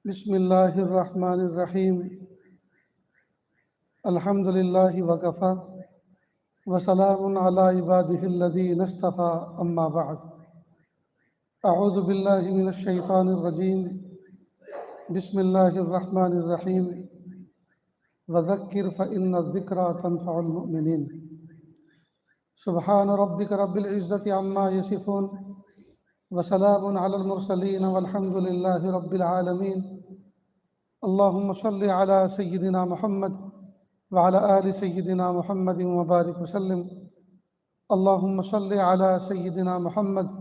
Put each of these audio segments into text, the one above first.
بسم اللہ الرحمن الرحیم الحمد للہ وکفا وسلام علی عبادہ الذین اصطفیٰ اما بعد اعوذ باللہ من الشیطان الرجیم بسم اللہ الرحمن الرحیم وذکر فإن الذکرى تنفع المؤمنین سبحان ربک رب العزة عما یصفون وسلام علی المرسلین والحمد للہ رب العالمین اللہم صل علی سیدنا محمد وعلی آل سیدنا محمد وبارک وسلم اللہم صل علی سیدنا محمد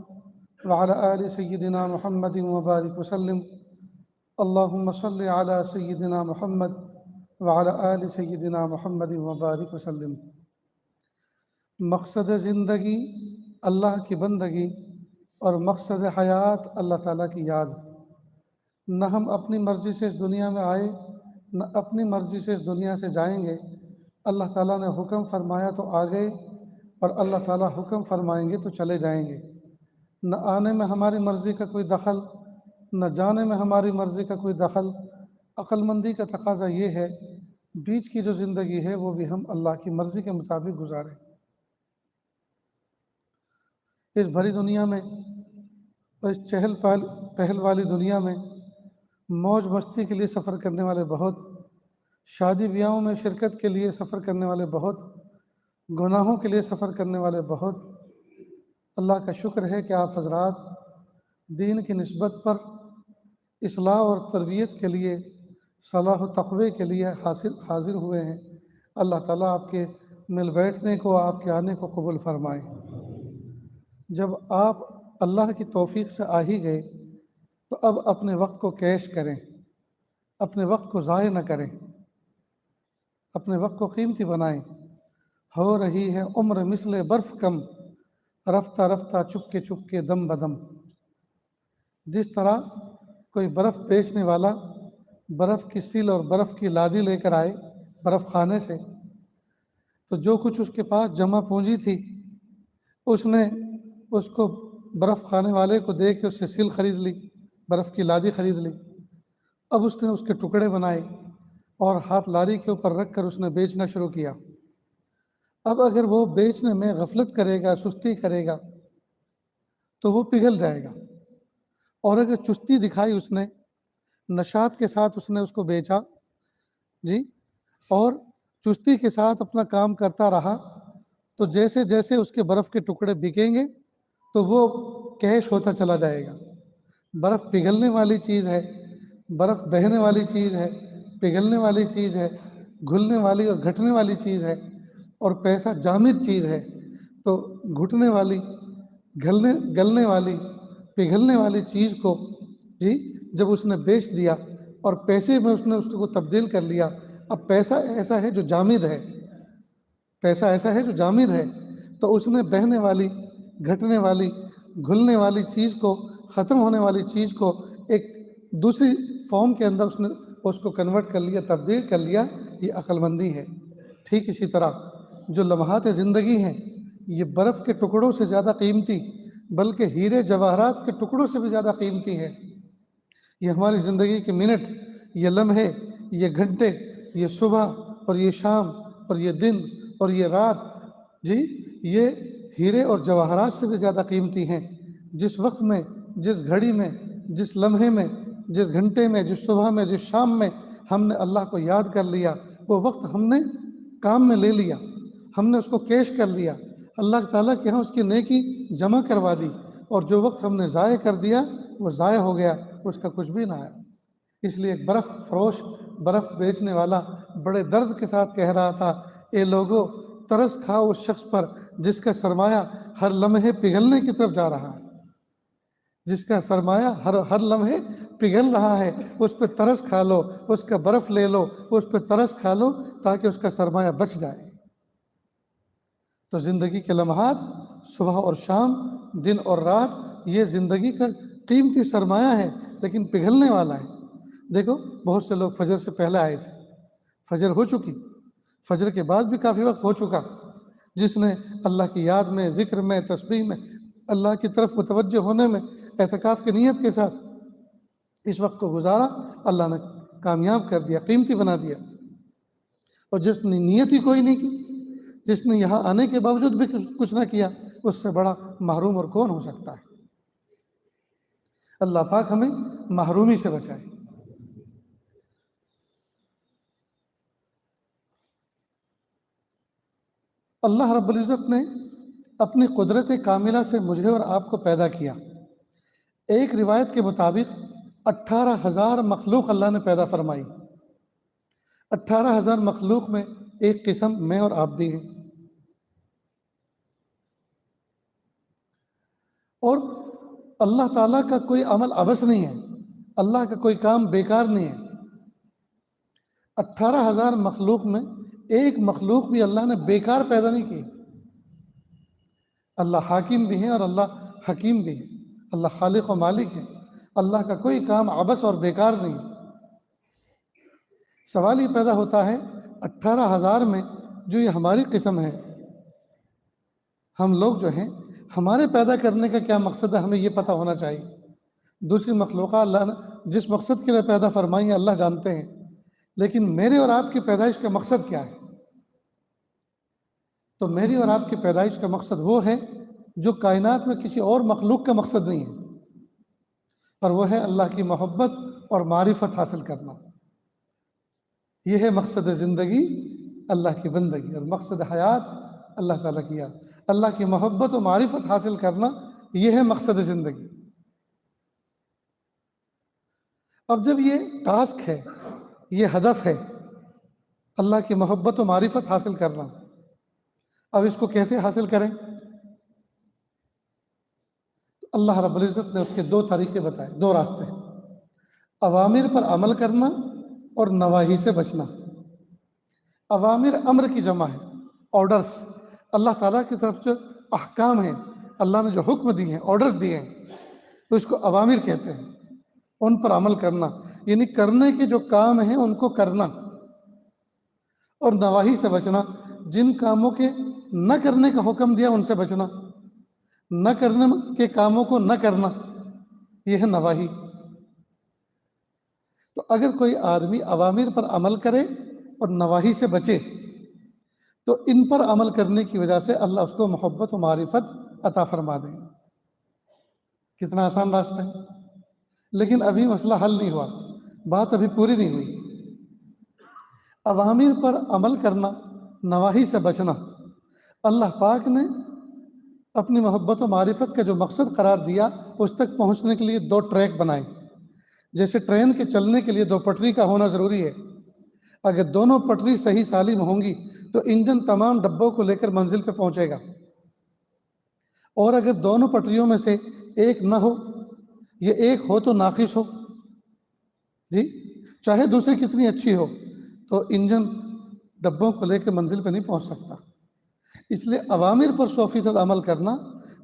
وعلی آل سیدنا محمد وبارک وسلم اللہم صل علی سیدنا محمد وعلی آل سیدنا محمد وبارک وسلم۔ مقصد زندگی اللہ کی بندگی اور مقصد حیات اللہ تعالیٰ کی یاد۔ نہ ہم اپنی مرضی سے اس دنیا میں آئے، نہ اپنی مرضی سے اس دنیا سے جائیں گے۔ اللہ تعالیٰ نے حکم فرمایا تو آ گئے، اور اللہ تعالیٰ حکم فرمائیں گے تو چلے جائیں گے۔ نہ آنے میں ہماری مرضی کا کوئی دخل، نہ جانے میں ہماری مرضی کا کوئی دخل۔ عقل مندی کا تقاضا یہ ہے بیچ کی جو زندگی ہے وہ بھی ہم اللہ کی مرضی کے مطابق گزاریں۔ اس بھری دنیا میں اور اس چہل پہل والی دنیا میں موج مستی کے لیے سفر کرنے والے بہت، شادی بیاہوں میں شرکت کے لیے سفر کرنے والے بہت، گناہوں کے لیے سفر کرنے والے بہت۔ اللہ کا شکر ہے کہ آپ حضرات دین کی نسبت پر اصلاح اور تربیت کے لیے، صلاح و تقوی کے لیے حاضر ہوئے ہیں۔ اللہ تعالیٰ آپ کے مل بیٹھنے کو، آپ کے آنے کو قبول فرمائے۔ جب آپ اللہ کی توفیق سے آ ہی گئے تو اب اپنے وقت کو کیش کریں، اپنے وقت کو ضائع نہ کریں، اپنے وقت کو قیمتی بنائیں۔ ہو رہی ہے عمر مثل برف کم، رفتہ رفتہ چپ کے دم بدم۔ جس طرح کوئی برف بیچنے والا برف کی سیل اور برف کی لادی لے کر آئے برف خانے سے، تو جو کچھ اس کے پاس جمع پونجی تھی اس نے اس کو برف خانے والے کو دے کے اس سے سیل خرید لی، برف کی لادی خرید لی۔ اب اس نے اس کے ٹکڑے بنائے اور ہاتھ لاری کے اوپر رکھ کر اس نے بیچنا شروع کیا۔ اب اگر وہ بیچنے میں غفلت کرے گا، سستی کرے گا تو وہ پگھل جائے گا، اور اگر چستی دکھائی اس نے، نشاط کے ساتھ اس نے اس کو بیچا اور چستی کے ساتھ اپنا کام کرتا رہا، تو جیسے جیسے اس کے برف کے ٹکڑے بکیں گے تو وہ کیش ہوتا چلا جائے گا۔ برف پگھلنے والی چیز ہے، برف بہنے والی چیز ہے، پگھلنے والی چیز ہے، گھلنے والی اور گھٹنے والی چیز ہے، اور پیسہ جامد چیز ہے۔ تو گھٹنے والی، گلنے والی، پگھلنے والی چیز کو جب اس نے بیچ دیا اور پیسے میں اس نے اس کو تبدیل کر لیا، اب پیسہ ایسا ہے جو جامد ہے، پیسہ ایسا ہے جو جامد ہے، تو اس نے بہنے والی، گھٹنے والی، گھلنے والی چیز کو، ختم ہونے والی چیز کو ایک دوسری فارم کے اندر اس نے اس کو کنورٹ کر لیا، تبدیل کر لیا۔ یہ عقل مندی ہے۔ ٹھیک اسی طرح جو لمحات زندگی ہیں یہ برف کے ٹکڑوں سے زیادہ قیمتی، بلکہ ہیرے جواہرات کے ٹکڑوں سے بھی زیادہ قیمتی ہے۔ یہ ہماری زندگی کے منٹ، یہ لمحے، یہ گھنٹے، یہ صبح اور یہ شام اور یہ دن اور یہ رات، یہ ہیرے اور جواہرات سے بھی زیادہ قیمتی ہیں۔ جس وقت میں، جس گھڑی میں، جس لمحے میں، جس گھنٹے میں، جس صبح میں، جس شام میں ہم نے اللہ کو یاد کر لیا، وہ وقت ہم نے کام میں لے لیا، ہم نے اس کو کیش کر لیا، اللہ تعالیٰ کے ہاں اس کی نیکی جمع کروا دی، اور جو وقت ہم نے ضائع کر دیا وہ ضائع ہو گیا، اس کا کچھ بھی نہ آیا۔ اس لیے ایک برف فروش، برف بیچنے والا بڑے درد کے ساتھ کہہ رہا تھا، اے لوگو ترس کھاؤ اس شخص پر جس کا سرمایہ ہر لمحے پگھلنے کی طرف جا رہا ہے، جس کا سرمایہ ہر لمحے پگھل رہا ہے، اس پہ ترس کھا لو، اس کا برف لے لو، اس پہ ترس کھا لو تاکہ اس کا سرمایہ بچ جائے۔ تو زندگی کے لمحات، صبح اور شام، دن اور رات، یہ زندگی کا قیمتی سرمایہ ہے، لیکن پگھلنے والا ہے۔ دیکھو بہت سے لوگ فجر سے پہلے آئے تھے، فجر ہو چکی، فجر کے بعد بھی کافی وقت ہو چکا، جس نے اللہ کی یاد میں، ذکر میں، تسبیح میں، اللہ کی طرف متوجہ ہونے میں، اعتکاف کی نیت کے ساتھ اس وقت کو گزارا، اللہ نے کامیاب کر دیا، قیمتی بنا دیا۔ اور جس نے نیت ہی کوئی نہیں کی، جس نے یہاں آنے کے باوجود بھی کچھ نہ کیا، اس سے بڑا محروم اور کون ہو سکتا ہے؟ اللہ پاک ہمیں محرومی سے بچائے۔ اللہ رب العزت نے اپنی قدرت کاملہ سے مجھے اور آپ کو پیدا کیا۔ ایک روایت کے مطابق 18,000 مخلوق اللہ نے پیدا فرمائی۔ 18,000 مخلوق میں ایک قسم میں اور آپ بھی ہیں۔ اور اللہ تعالیٰ کا کوئی عمل عبث نہیں ہے، اللہ کا کوئی کام بیکار نہیں ہے۔ 18,000 مخلوق میں ایک مخلوق بھی اللہ نے بیکار پیدا نہیں کی۔ اللہ حاکم بھی ہیں اور اللہ حکیم بھی ہے، اللہ خالق و مالک ہے، اللہ کا کوئی کام عبث اور بیکار نہیں۔ سوال یہ پیدا ہوتا ہے 18,000 میں جو یہ ہماری قسم ہے، ہم لوگ جو ہیں، ہمارے پیدا کرنے کا کیا مقصد ہے، ہمیں یہ پتہ ہونا چاہیے۔ دوسری مخلوقات اللہ نے جس مقصد کے لیے پیدا فرمائی ہیں اللہ جانتے ہیں، لیکن میرے اور آپ کی پیدائش کا مقصد کیا ہے؟ تو میری اور آپ کی پیدائش کا مقصد وہ ہے جو کائنات میں کسی اور مخلوق کا مقصد نہیں ہے، اور وہ ہے اللہ کی محبت اور معرفت حاصل کرنا۔ یہ ہے مقصد زندگی، اللہ کی بندگی، اور مقصد حیات اللہ تعالیٰ کی یاد، اللہ کی محبت و معرفت حاصل کرنا، یہ ہے مقصد زندگی۔ اب جب یہ ٹاسک ہے، یہ ہدف ہے اللہ کی محبت و معرفت حاصل کرنا، اب اس کو کیسے حاصل کریں؟ اللہ رب العزت نے اس کے 2 طریقے بتائے، 2 راستے، اوامر پر عمل کرنا اور نواہی سے بچنا۔ اوامر امر کی جمع ہے، آرڈرز، اللہ تعالیٰ کی طرف جو احکام ہیں، اللہ نے جو حکم دیے ہیں، آرڈرز دیے ہیں، تو اس کو اوامر کہتے ہیں۔ ان پر عمل کرنا یعنی کرنے کے جو کام ہیں ان کو کرنا، اور نواہی سے بچنا، جن کاموں کے نہ کرنے کا حکم دیا ان سے بچنا، نہ کرنے کے کاموں کو نہ کرنا، یہ ہے نواہی۔ تو اگر کوئی آدمی اوامر پر عمل کرے اور نواہی سے بچے تو ان پر عمل کرنے کی وجہ سے اللہ اس کو محبت و معرفت عطا فرما دیں گے۔ کتنا آسان راستہ ہے، لیکن ابھی مسئلہ حل نہیں ہوا، بات ابھی پوری نہیں ہوئی۔ اوامر پر عمل کرنا، نواہی سے بچنا، اللہ پاک نے اپنی محبت و معرفت کا جو مقصد قرار دیا، اس تک پہنچنے کے لیے 2 ٹریک بنائے۔ جیسے ٹرین کے چلنے کے لیے 2 پٹری کا ہونا ضروری ہے، اگر دونوں پٹری صحیح سالم ہوں گی تو انجن تمام ڈبوں کو لے کر منزل پہ پہنچے گا، اور اگر دونوں پٹریوں میں سے ایک نہ ہو، یہ ایک ہو تو ناقص ہو، جی چاہے دوسری کتنی اچھی ہو، تو انجن ڈبوں کو لے کے منزل پہ نہیں پہنچ سکتا۔ اس لیے اوامر پر 100% عمل کرنا،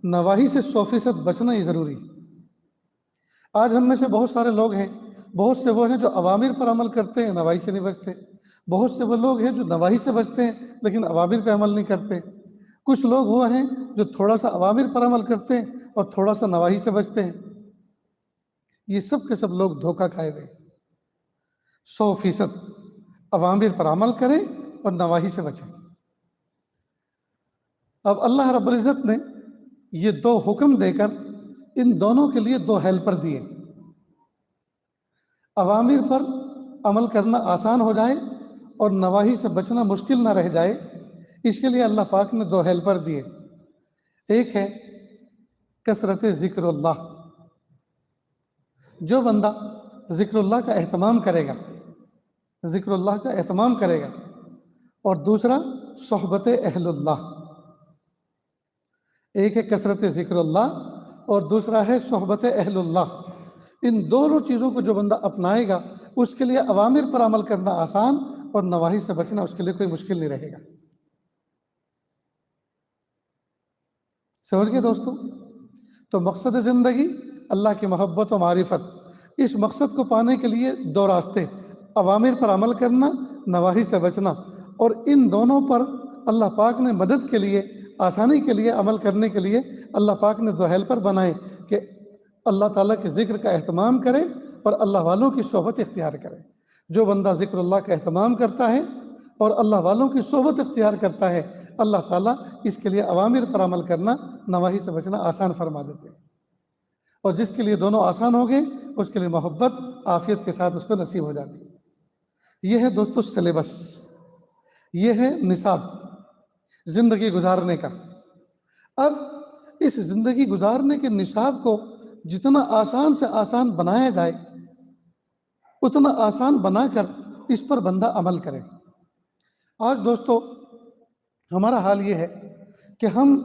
نواہی سے 100% بچنا یہ ضروری ہے۔ آج ہم میں سے بہت سارے لوگ ہیں، بہت سے وہ ہیں جو اوامر پر عمل کرتے ہیں، نواہی سے نہیں بچتے، بہت سے وہ لوگ ہیں جو نواہی سے بچتے ہیں لیکن اوامر پہ عمل نہیں کرتے، کچھ لوگ وہ ہیں جو تھوڑا سا اوامر پر عمل کرتے ہیں اور تھوڑا سا نواہی سے بچتے ہیں۔ یہ سب کے سب لوگ دھوکہ کھائے ہوئے۔ 100% اوامر پر عمل کریں اور نواہی سے بچیں۔ اب اللہ رب العزت نے یہ 2 حکم دے کر ان دونوں کے لیے 2 ہیلپر دیے۔ اوامر پر عمل کرنا آسان ہو جائے اور نواہی سے بچنا مشکل نہ رہ جائے، اس کے لیے اللہ پاک نے 2 ہیلپر دیے۔ ایک ہے کثرت ذکر اللہ، جو بندہ ذکر اللہ کا اہتمام کرے گا، ذکر اللہ کا اہتمام کرے گا، اور دوسرا صحبت اہل اللہ۔ ایک ہے کثرت ذکر اللہ اور دوسرا ہے صحبت اہل اللہ۔ ان دونوں چیزوں کو جو بندہ اپنائے گا، اس کے لیے اوامر پر عمل کرنا آسان اور نواہی سے بچنا اس کے لیے کوئی مشکل نہیں رہے گا۔ سمجھ گئے دوستو؟ تو مقصد زندگی اللہ کی محبت و معرفت، اس مقصد کو پانے کے لیے 2 راستے، اوامر پر عمل کرنا، نواہی سے بچنا، اور ان دونوں پر اللہ پاک نے مدد کے لیے، آسانی کے لیے، عمل کرنے کے لیے اللہ پاک نے 2 ہیلپر بنائے کہ اللہ تعالیٰ کے ذکر کا اہتمام کرے اور اللہ والوں کی صحبت اختیار کرے۔ جو بندہ ذکر اللہ کا اہتمام کرتا ہے اور اللہ والوں کی صحبت اختیار کرتا ہے، اللہ تعالیٰ اس کے لیے اوامر پر عمل کرنا، نواہی سے بچنا آسان فرما دیتے ہیں۔ اور جس کے لیے دونوں آسان ہو گئے، اس کے لیے محبت عافیت کے ساتھ اس کو نصیب ہو جاتی ہے۔ یہ ہے دوستو سلیبس، یہ ہے نصاب زندگی گزارنے کا۔ اب اس زندگی گزارنے کے نصاب کو جتنا آسان سے آسان بنایا جائے، اتنا آسان بنا کر اس پر بندہ عمل کرے۔ آج دوستو ہمارا حال یہ ہے کہ ہم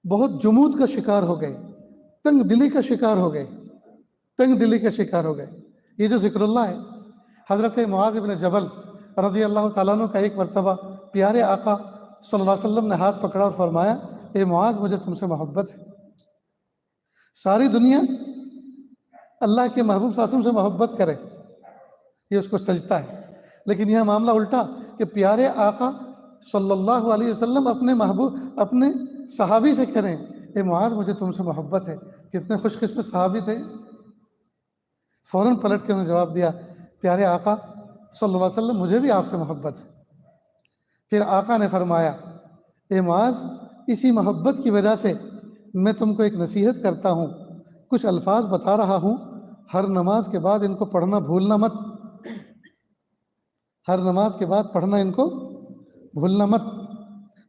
بہت جمود کا شکار ہو گئے، تنگ دلی کا شکار ہو گئے، تنگ دلی کا شکار ہو گئے۔ یہ جو ذکر اللہ ہے، حضرت معاذ بن جبل رضی اللہ تعالیٰ عنہ کا ایک مرتبہ پیارے آقا صلی اللہ علیہ وسلم نے ہاتھ پکڑا اور فرمایا، اے معاذ مجھے تم سے محبت ہے۔ ساری دنیا اللہ کے محبوب صلی اللہ علیہ وسلم سے محبت کرے، یہ اس کو سجدہ ہے، لیکن یہ معاملہ الٹا کہ پیارے آقا صلی اللہ علیہ وسلم اپنے صحابی سے کریں، اے معاذ مجھے تم سے محبت ہے۔ کتنے خوش قسمت صحابی تھے، فوراً پلٹ کے انہوں نے جواب دیا، پیارے آقا صلی اللہ علیہ وسلم مجھے بھی آپ سے محبت ہے۔ پھر آقا نے فرمایا، اے معاذ اسی محبت کی وجہ سے میں تم کو ایک نصیحت کرتا ہوں، کچھ الفاظ بتا رہا ہوں، ہر نماز کے بعد ان کو پڑھنا بھولنا مت، ہر نماز کے بعد پڑھنا ان کو بھولنا مت۔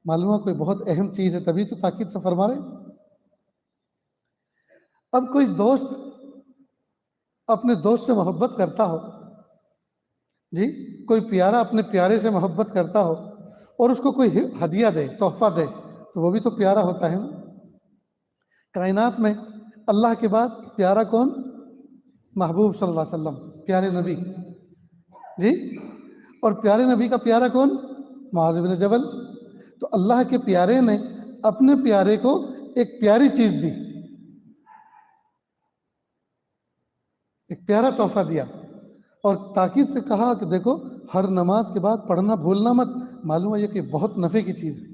معلوم ہے کوئی بہت اہم چیز ہے، تبھی تو تاکید سے فرما رہے۔ اب کوئی دوست اپنے دوست سے محبت کرتا ہو، جی کوئی پیارا اپنے پیارے سے محبت کرتا ہو اور اس کو کوئی ہدیہ دے، تحفہ دے، تو وہ بھی تو پیارا ہوتا ہے نا۔ کائنات میں اللہ کے بعد پیارا کون؟ محبوب صلی اللہ علیہ وسلم، پیارے نبی، جی، اور پیارے نبی کا پیارا کون؟ معاذ بن جبل۔ تو اللہ کے پیارے نے اپنے پیارے کو ایک پیاری چیز دی، ایک پیارا تحفہ دیا، اور تاکید سے کہا کہ دیکھو ہر نماز کے بعد پڑھنا بھولنا مت۔ معلوم ہے یہ کہ بہت نفع کی چیز ہے۔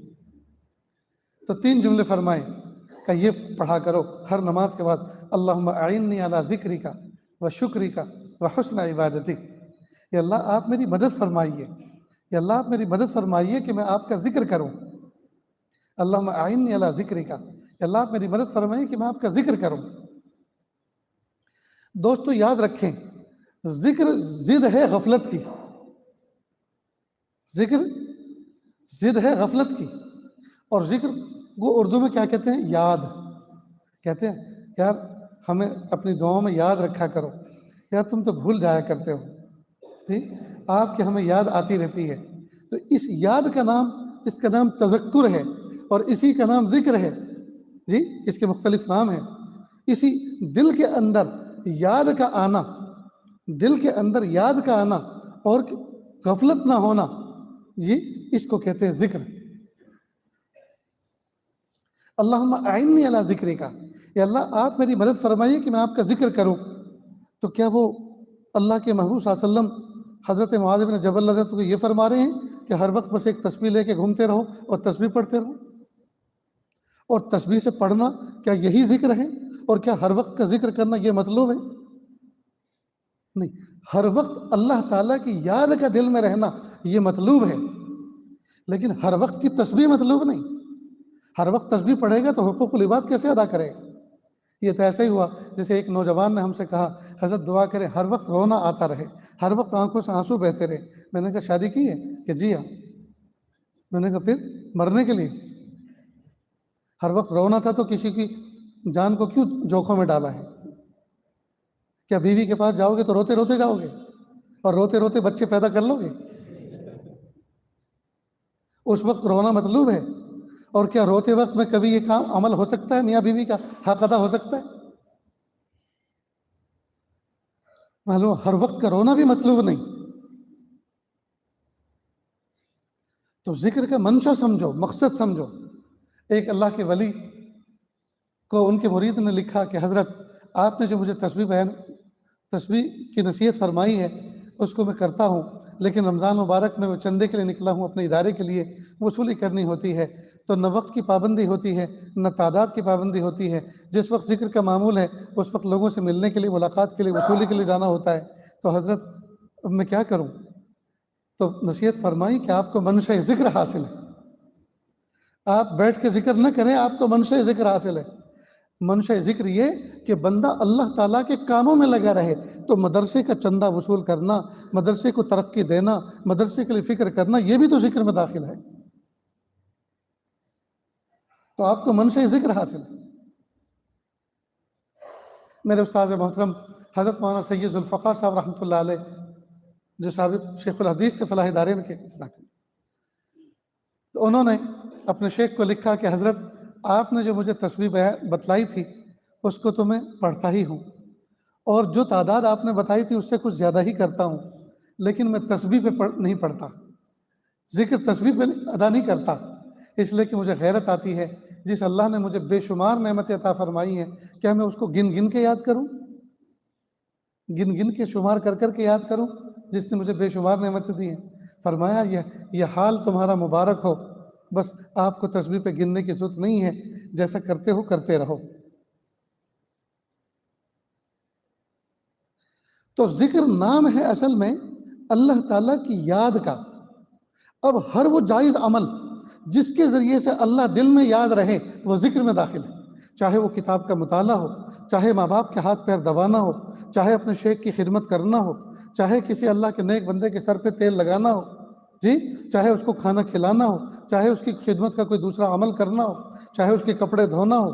تو 3 جملے فرمائے کہ یہ پڑھا کرو ہر نماز کے بعد، اللہم اعنی علی ذکرک و شکرک و حسن عبادتک۔ یا اللہ آپ میری مدد فرمائیے، یا اللہ آپ میری مدد فرمائیے کہ میں آپ کا ذکر کروں۔ اللہم اعنی علی ذکرک، یا اللہ آپ میری مدد فرمائیے کہ میں آپ کا ذکر کروں۔ دوستو یاد رکھیں، ذکر ضد ہے غفلت کی، ذکر ضد ہے غفلت کی۔ اور ذکر کو اردو میں کیا کہتے ہیں؟ یاد کہتے ہیں۔ یار ہمیں اپنی دعاؤں میں یاد رکھا کرو، یار تم تو بھول جایا کرتے ہو، جی آپ کے ہمیں یاد آتی رہتی ہے۔ تو اس یاد کا نام، اس کا نام تذکر ہے، اور اسی کا نام ذکر ہے، جی اس کے مختلف نام ہیں۔ اسی دل کے اندر یاد کا آنا، دل کے اندر یاد کا آنا اور غفلت نہ ہونا، جی اس کو کہتے ہیں ذکر۔ اللہم اعنی علی ذکرک، یا اللہ آپ میری مدد فرمائیے کہ میں آپ کا ذکر کروں۔ تو کیا وہ اللہ کے محبوب صلی اللہ علیہ وسلم حضرت معاذ بن جبل رضی اللہ عنہ کو یہ فرما رہے ہیں کہ ہر وقت بس ایک تسبیح لے کے گھومتے رہو اور تسبیح پڑھتے رہو؟ اور تسبیح سے پڑھنا کیا یہی ذکر ہے؟ اور کیا ہر وقت کا ذکر کرنا یہ مطلوب ہے؟ نہیں، ہر وقت اللہ تعالیٰ کی یاد کا دل میں رہنا یہ مطلوب ہے، لیکن ہر وقت کی تسبیح مطلوب نہیں۔ ہر وقت تسبیح پڑھے گا تو حقوق العباد کیسے ادا کرے گا؟ یہ تو ایسا ہی ہوا جیسے ایک نوجوان نے ہم سے کہا، حضرت دعا کرے ہر وقت رونا آتا رہے، ہر وقت آنکھوں سے آنسو بہتے رہے۔ میں نے کہا شادی کی ہے کہ جی ہاں۔ میں نے کہا پھر مرنے کے لیے ہر وقت رونا تھا تو کسی کی جان کو کیوں جوکھوں میں ڈالا ہے؟ کیا بیوی کے پاس جاؤ گے تو روتے روتے جاؤ گے اور روتے روتے بچے پیدا کر لو گے؟ اس وقت رونا مطلوب ہے۔ اور کیا روتے وقت میں کبھی یہ کام عمل ہو سکتا ہے؟ میاں بیوی کا حق ادا ہو سکتا ہے؟ معلوم ہر وقت کا رونا بھی مطلوب نہیں۔ تو ذکر کا منشا سمجھو، مقصد سمجھو۔ ایک اللہ کے ولی کو ان کے مرید نے لکھا کہ حضرت آپ نے جو مجھے تسبیح کی نصیحت فرمائی ہے اس کو میں کرتا ہوں، لیکن رمضان مبارک میں چندے کے لیے نکلا ہوں، اپنے ادارے کے لیے وصولی کرنی ہوتی ہے، تو نہ وقت کی پابندی ہوتی ہے نہ تعداد کی پابندی ہوتی ہے. جس وقت ذکر کا معمول ہے اس وقت لوگوں سے ملنے کے لیے، ملاقات کے لیے، وصولی کے لیے جانا ہوتا ہے. تو حضرت اب میں کیا کروں؟ تو نصیحت فرمائی کہ آپ کو منشأ ذکر حاصل ہے. آپ بیٹھ کے ذکر نہ کریں، آپ کو منشأ ذکر حاصل ہے. منشأ ذکر یہ کہ بندہ اللہ تعالیٰ کے کاموں میں لگا رہے. تو مدرسے کا چندہ وصول کرنا، مدرسے کو ترقی دینا، مدرسے کے لیے فکر کرنا، یہ بھی تو ذکر میں داخل ہے. تو آپ کو منشأ ذکر حاصل ہے. میرے استاد محترم حضرت مولانا سید ذوالفقار صاحب رحمۃ اللہ علیہ، جو سابق شیخ الحدیث تھے فلاح دارین کے، تو انہوں نے اپنے شیخ کو لکھا کہ حضرت آپ نے جو مجھے تسبیح بتلائی تھی اس کو تو میں پڑھتا ہی ہوں، اور جو تعداد آپ نے بتائی تھی اس سے کچھ زیادہ ہی کرتا ہوں، لیکن میں تسبیح پہ نہیں پڑھتا، ذکر تسبیح پہ ادا نہیں کرتا، اس لیے کہ مجھے غیرت آتی ہے. جس اللہ نے مجھے بے شمار نعمتیں عطا فرمائی ہیں، کیا میں اس کو گن گن کے یاد کروں؟ گن گن کے شمار کر کر کے یاد کروں جس نے مجھے بے شمار نعمتیں دی ہیں؟ فرمایا یہ حال تمہارا مبارک ہو، بس آپ کو تسبیح پہ گننے کی ضرورت نہیں ہے، جیسا کرتے ہو کرتے رہو. تو ذکر نام ہے اصل میں اللہ تعالیٰ کی یاد کا. اب ہر وہ جائز عمل جس کے ذریعے سے اللہ دل میں یاد رہے وہ ذکر میں داخل ہے. چاہے وہ کتاب کا مطالعہ ہو، چاہے ماں باپ کے ہاتھ پیر دبانا ہو، چاہے اپنے شیخ کی خدمت کرنا ہو، چاہے کسی اللہ کے نیک بندے کے سر پہ تیل لگانا ہو، چاہے اس کو کھانا کھلانا ہو، چاہے اس کی خدمت کا کوئی دوسرا عمل کرنا ہو، چاہے اس کے کپڑے دھونا ہو،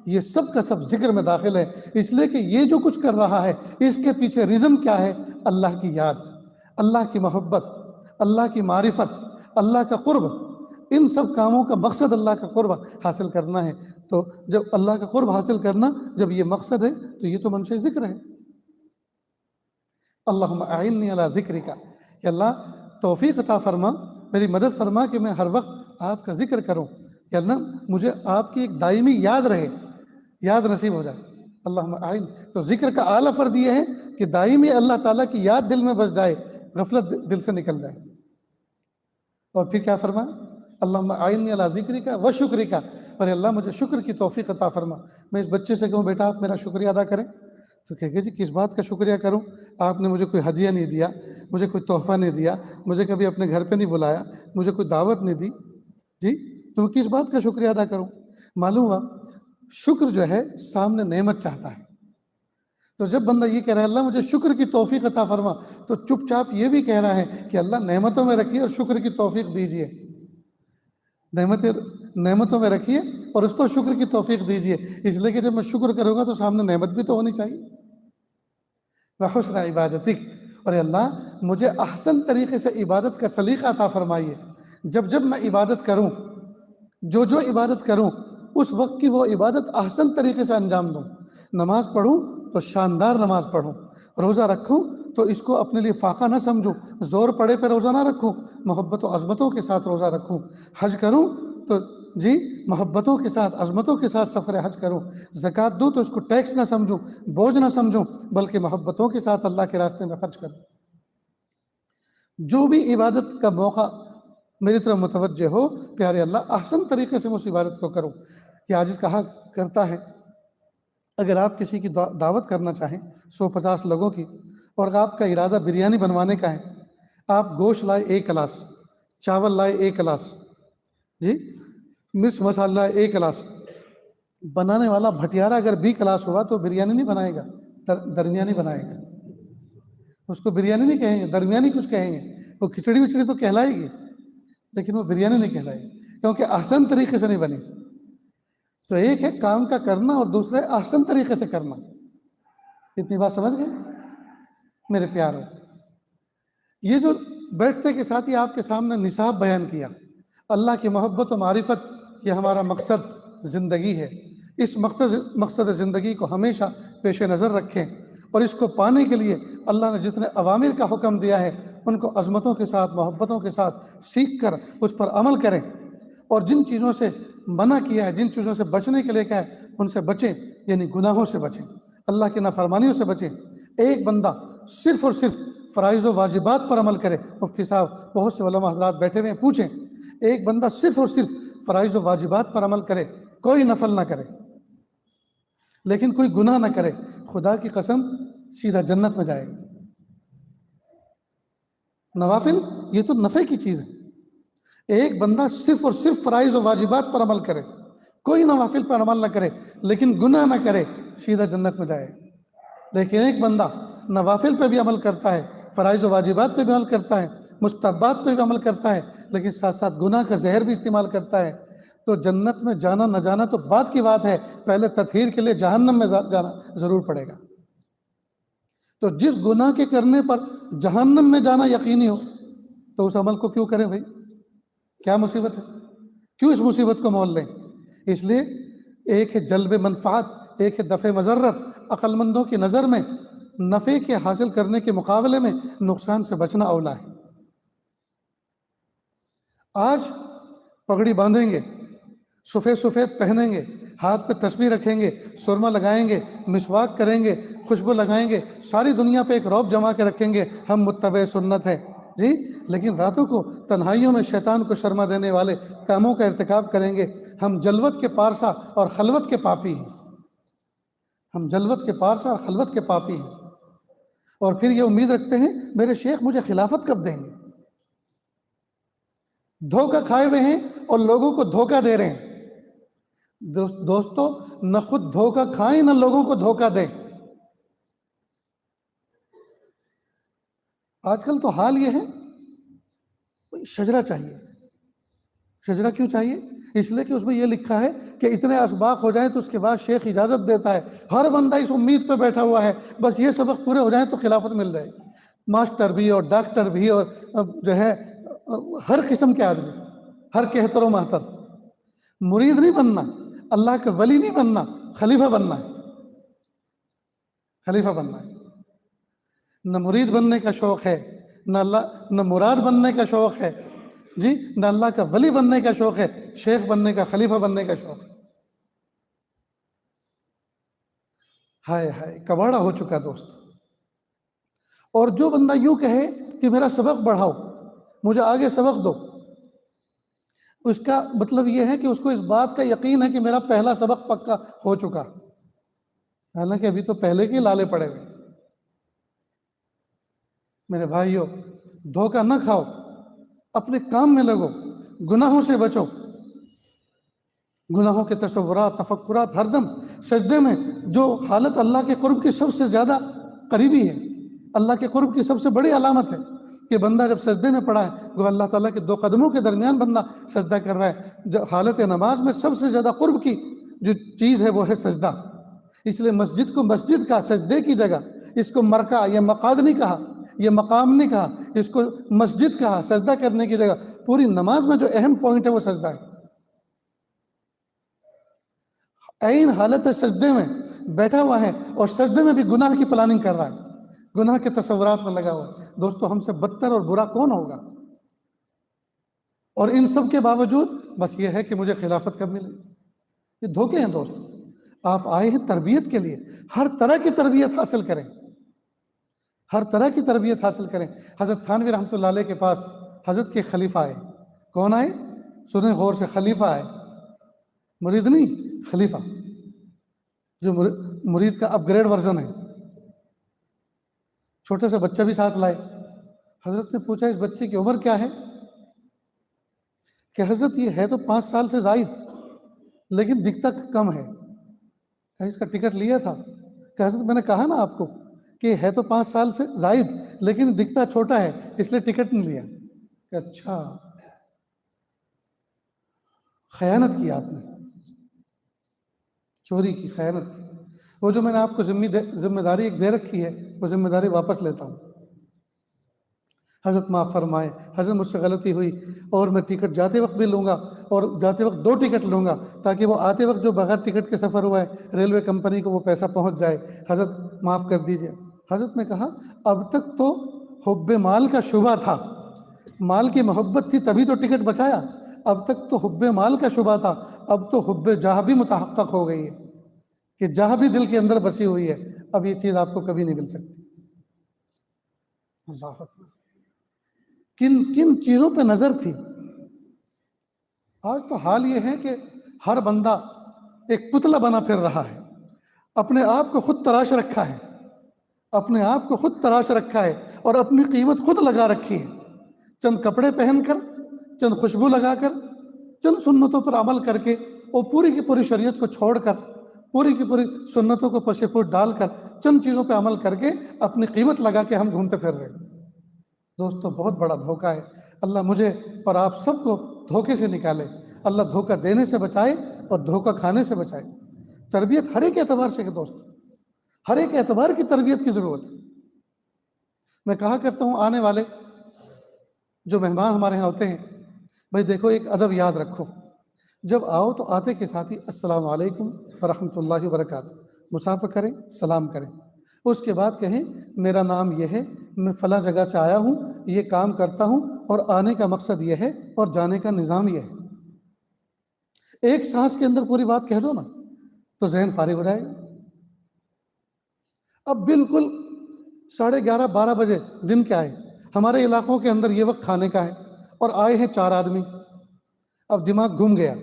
یہ سب کا سب ذکر میں داخل ہے. اس لیے کہ یہ جو کچھ کر رہا ہے اس کے پیچھے ریزن کیا ہے؟ اللہ کی یاد، اللہ کی محبت، اللہ کی معرفت، اللہ کا قرب. ان سب کاموں کا مقصد اللہ کا قرب حاصل کرنا ہے. تو جب اللہ کا قرب حاصل کرنا جب یہ مقصد ہے تو یہ تو منشأ ذکر ہے. اللہم اعنی علی ذکرک، کہ اللہ توفیق عطا فرما، میری مدد فرما کہ میں ہر وقت آپ کا ذکر کروں. یا اللہ مجھے آپ کی ایک دائمی یاد رہے، یاد نصیب ہو جائے. اللہم اعن. تو ذکر کا اعلیٰ فرض یہ ہے کہ دائمی اللہ تعالیٰ کی یاد دل میں بس جائے، غفلت دل سے نکل جائے. اور پھر کیا فرما؟ اللہم اعنی علی ذکرک و شکرک، اور اللہ مجھے شکر کی توفیق عطا فرما. میں اس بچے سے کہوں بیٹا آپ میرا شکریہ ادا کریں، تو کہے گا جی کس بات کا شکریہ کروں؟ آپ نے مجھے کوئی ہدیہ نہیں دیا، مجھے کوئی تحفہ نہیں دیا، مجھے کبھی اپنے گھر پہ نہیں بلایا، مجھے کوئی دعوت نہیں دی، جی تو میں کس بات کا شکریہ ادا کروں؟ معلوم ہوا شکر جو ہے سامنے نعمت چاہتا ہے. تو جب بندہ یہ کہہ رہا ہے اللہ مجھے شکر کی توفیق عطا فرما، تو چپ چاپ یہ بھی کہہ رہا ہے کہ اللہ نعمتوں میں رکھیے اور شکر کی توفیق دیجیے. نعمتوں میں رکھیے اور اس پر شکر کی توفیق دیجیے. اس لیے کہ جب میں شکر کروں گا تو سامنے نعمت بھی تو ہونی چاہیے. وحسن عبادتک، اور اللہ مجھے احسن طریقے سے عبادت کا سلیقہ عطا فرمائیے. جب میں عبادت کروں، جو عبادت کروں اس وقت کی وہ عبادت احسن طریقے سے انجام دوں. نماز پڑھوں تو شاندار نماز پڑھوں، روزہ رکھوں تو اس کو اپنے لیے فاقہ نہ سمجھوں، زور پڑے پہ روزہ نہ رکھوں، محبت و عظمتوں کے ساتھ روزہ رکھوں. حج کروں تو جی محبتوں کے ساتھ، عظمتوں کے ساتھ سفر حج کروں. زکوٰۃ دوں تو اس کو ٹیکس نہ سمجھوں، بوجھ نہ سمجھوں، بلکہ محبتوں کے ساتھ اللہ کے راستے میں خرچ کروں. جو بھی عبادت کا موقع میری طرف متوجہ ہو، پیارے اللہ احسن طریقے سے اس عبادت کو کروں. یہ عاجز کہا کرتا ہے اگر آپ کسی کی دعوت کرنا چاہیں 150 لوگوں کی، اور آپ کا ارادہ بریانی بنوانے کا ہے، آپ گوشت لائے 1 گلاس، چاول لائے 1 گلاس، جی مرچ مسالہ لائے 1 گلاس. بنانے والا بھٹیارا اگر 20 گلاس ہوا تو بریانی نہیں بنائے گا، درمیانی بنائے گا. اس کو بریانی نہیں کہیں گے، درمیانی کچھ کہیں گے. وہ کھچڑی وچڑی تو کہلائے گی لیکن وہ بریانی نہیں کہلائے گی، کیونکہ احسن طریقے سے نہیں بنی. تو ایک ہے کام کا کرنا اور دوسرا ہے احسن طریقے سے کرنا. اتنی بات سمجھ گئے میرے پیاروں؟ یہ جو بیٹھتے کے ساتھ ہی آپ کے سامنے نصاب بیان کیا، اللہ کی محبت و معرفت یہ ہمارا مقصد زندگی ہے. اس مقصد زندگی کو ہمیشہ پیش نظر رکھیں، اور اس کو پانے کے لیے اللہ نے جتنے اوامر کا حکم دیا ہے ان کو عظمتوں کے ساتھ، محبتوں کے ساتھ سیکھ کر اس پر عمل کریں، اور جن چیزوں سے منع کیا ہے، جن چیزوں سے بچنے کے لیے کہا ہے ان سے بچیں، یعنی گناہوں سے بچیں، اللہ کی نافرمانیوں سے بچیں. ایک بندہ صرف اور صرف فرائض و واجبات پر عمل کرے. مفتی صاحب بہت سے علماء حضرات بیٹھے ہوئے ہیں، پوچھیں ایک بندہ صرف اور صرف فرائض و واجبات پر عمل کرے، کوئی نفل نہ کرے، لیکن کوئی گناہ نہ کرے، خدا کی قسم سیدھا جنت میں جائے گا۔ نوافل یہ تو نفع کی چیز ہے۔ ایک بندہ صرف اور صرف فرائض و واجبات پر عمل کرے، کوئی نوافل پر عمل نہ کرے، لیکن گناہ نہ کرے، سیدھا جنت میں جائے گا۔ لیکن ایک بندہ نوافل پہ بھی عمل کرتا ہے، فرائض و واجبات پہ بھی عمل کرتا ہے، مستحبات پہ بھی عمل کرتا ہے، لیکن ساتھ ساتھ گناہ کا زہر بھی استعمال کرتا ہے، تو جنت میں جانا نہ جانا تو بعد کی بات ہے، پہلے تطہیر کے لیے جہنم میں جانا ضرور پڑے گا۔ تو جس گناہ کے کرنے پر جہنم میں جانا یقینی ہو تو اس عمل کو کیوں کریں بھائی؟ کیا مصیبت ہے؟ کیوں اس مصیبت کو مول لیں؟ اس لیے ایک ہے جلب منفعت، ایک ہے دفع مضرت۔ عقل مندوں کی نظر میں نفع کے حاصل کرنے کے مقابلے میں نقصان سے بچنا اولا ہے۔ آج پگڑی باندھیں گے، سفید سفید پہنیں گے، ہاتھ پہ تسبیح رکھیں گے، سرما لگائیں گے، مسواک کریں گے، خوشبو لگائیں گے، ساری دنیا پہ ایک رعب جما کے رکھیں گے ہم متبع سنت ہیں جی، لیکن راتوں کو تنہائیوں میں شیطان کو شرما دینے والے کاموں کا ارتکاب کریں گے، ہم جلوت کے پارسا اور خلوت کے پاپی ہیں۔ ہم جلوت کے پارسا اور خلوت کے پاپی ہیں، اور پھر یہ امید رکھتے ہیں میرے شیخ مجھے خلافت کب دیں گے۔ دھوکہ کھائے ہوئے ہیں اور لوگوں کو دھوکہ دے رہے ہیں۔ دوستو نہ خود دھوکہ کھائیں نہ لوگوں کو دھوکہ دیں۔ آج کل تو حال یہ ہے شجرہ چاہیے۔ شجرہ کیوں چاہیے؟ اس لیے کہ اس میں یہ لکھا ہے کہ اتنے اسباق ہو جائیں تو اس کے بعد شیخ اجازت دیتا ہے۔ ہر بندہ اس امید پہ بیٹھا ہوا ہے بس یہ سبق پورے ہو جائیں تو خلافت مل جائے گی۔ ماسٹر بھی اور ڈاکٹر بھی اور جو ہے ہر قسم کے آدمی، ہر کہتر و مہتر۔ مرید نہیں بننا، اللہ کا ولی نہیں بننا، خلیفہ بننا ہے۔ خلیفہ بننا ہے۔ نہ مرید بننے کا شوق ہے، نہ مراد بننے کا شوق ہے جی، نہ اللہ کا ولی بننے کا شوق ہے، شیخ بننے کا، خلیفہ بننے کا شوق ہے۔ ہائے ہائے کباڑا ہو چکا دوست۔ اور جو بندہ یوں کہے کہ میرا سبق بڑھاؤ، مجھے آگے سبق دو، اس کا مطلب یہ ہے کہ اس کو اس بات کا یقین ہے کہ میرا پہلا سبق پکا ہو چکا، حالانکہ ابھی تو پہلے کے لالے پڑے ہوئے۔ میرے بھائیوں دھوکہ نہ کھاؤ، اپنے کام میں لگو، گناہوں سے بچو۔ گناہوں کے تصورات، تفکرات، ہر دم سجدے میں جو حالت اللہ کے قرب کی سب سے زیادہ قریبی ہے، اللہ کے قرب کی سب سے بڑی علامت ہے کہ بندہ جب سجدے میں پڑا ہے وہ اللہ تعالیٰ کے دو قدموں کے درمیان بندہ سجدہ کر رہا ہے۔ حالت نماز میں سب سے زیادہ قرب کی جو چیز ہے وہ ہے سجدہ۔ اس لیے مسجد کو مسجد کا، سجدے کی جگہ، اس کو مرکع یا مقعد نہیں کہا، یہ مقام نہیں کہا، اس کو مسجد کہا، سجدہ کرنے کی جگہ۔ پوری نماز میں جو اہم پوائنٹ ہے وہ سجدہ ہے۔ عین حالت سجدے میں بیٹھا ہوا ہے اور سجدے میں بھی گناہ کی پلاننگ کر رہا ہے، گناہ کے تصورات میں لگا ہوا ہے۔ دوستو ہم سے بدتر اور برا کون ہوگا؟ اور ان سب کے باوجود بس یہ ہے کہ مجھے خلافت کب ملے۔ یہ دھوکے ہیں دوست۔ آپ آئے ہیں تربیت کے لیے، ہر طرح کی تربیت حاصل کریں، ہر طرح کی تربیت حاصل کریں۔ حضرت تھانوی رحمۃ اللہ علیہ کے پاس حضرت کے خلیفہ آئے۔ کون آئے؟ سنیں غور سے، خلیفہ آئے، مرید نہیں، خلیفہ، جو مرید کا اپ گریڈ ورژن ہے۔ چھوٹے سے بچہ بھی ساتھ لائے۔ حضرت نے پوچھا اس بچے کی عمر کیا ہے؟ کہ حضرت یہ ہے تو 5 سال سے زائد لیکن دکھتا کم ہے۔ کہ اس کا ٹکٹ لیا تھا؟ کہ حضرت میں نے کہا نا آپ کو کہ ہے تو 5 سال سے زائد لیکن دکھتا چھوٹا ہے اس لیے ٹکٹ نہیں لیا۔ کہ اچھا، خیانت کی آپ نے، چوری کی، خیانت کی۔ وہ جو میں نے آپ کو ذمہ داری ایک دے رکھی ہے وہ ذمہ داری واپس لیتا ہوں۔ حضرت معاف فرمائے، حضرت مجھ سے غلطی ہوئی اور میں ٹکٹ جاتے وقت بھی لوں گا اور جاتے وقت 2 ٹکٹ لوں گا تاکہ وہ آتے وقت جو بغیر ٹکٹ کے سفر ہوا ہے ریلوے کمپنی کو وہ پیسہ پہنچ جائے۔ حضرت معاف کر دیجئے۔ حضرت نے کہا اب تک تو حب مال کا شبہ تھا، مال کی محبت تھی تبھی تو ٹکٹ بچایا، اب تک تو حب مال کا شبہ تھا، اب تو حب جاہ بھی متحقق ہو گئی ہے کہ جاہ بھی دل کے اندر بسی ہوئی ہے، اب یہ چیز آپ کو کبھی نہیں مل سکتی۔ اللہ اکبر! کن کن چیزوں پہ نظر تھی؟ آج تو حال یہ ہے کہ ہر بندہ ایک پتلا بنا پھر رہا ہے، اپنے آپ کو خود تراش رکھا ہے، اپنے آپ کو خود تراش رکھا ہے اور اپنی قیمت خود لگا رکھی ہے، چند کپڑے پہن کر، چند خوشبو لگا کر، چند سنتوں پر عمل کر کے، اور پوری کی پوری شریعت کو چھوڑ کر، پوری کی پوری سنتوں کو پشے پوش ڈال کر، چند چیزوں پہ عمل کر کے اپنی قیمت لگا کے ہم گھومتے پھر رہے ہیں۔ دوستو بہت بڑا دھوکہ ہے، اللہ مجھے اور آپ سب کو دھوکے سے نکالے، اللہ دھوکہ دینے سے بچائے اور دھوکہ کھانے سے بچائے۔ تربیت ہر ایک اعتبار سے کہ دوست، ہر ایک اعتبار کی تربیت کی ضرورت ہے۔ میں کہا کرتا ہوں آنے والے جو مہمان ہمارے ہاں ہوتے ہیں، بھائی دیکھو ایک ادب یاد رکھو، جب آؤ تو آتے کے ساتھ ہی السلام علیکم ورحمۃ اللہ وبرکاتہ مصافحہ کریں، سلام کریں، اس کے بعد کہیں میرا نام یہ ہے، میں فلاں جگہ سے آیا ہوں، یہ کام کرتا ہوں اور آنے کا مقصد یہ ہے اور جانے کا نظام یہ ہے۔ ایک سانس کے اندر پوری بات کہہ دو نا تو ذہن فارغ ہو جائے گا۔ اب بالکل 11:30-12 بجے دن کیا ہے، ہمارے علاقوں کے اندر یہ وقت کھانے کا ہے اور آئے ہیں 4 آدمی، اب دماغ گھوم گیا،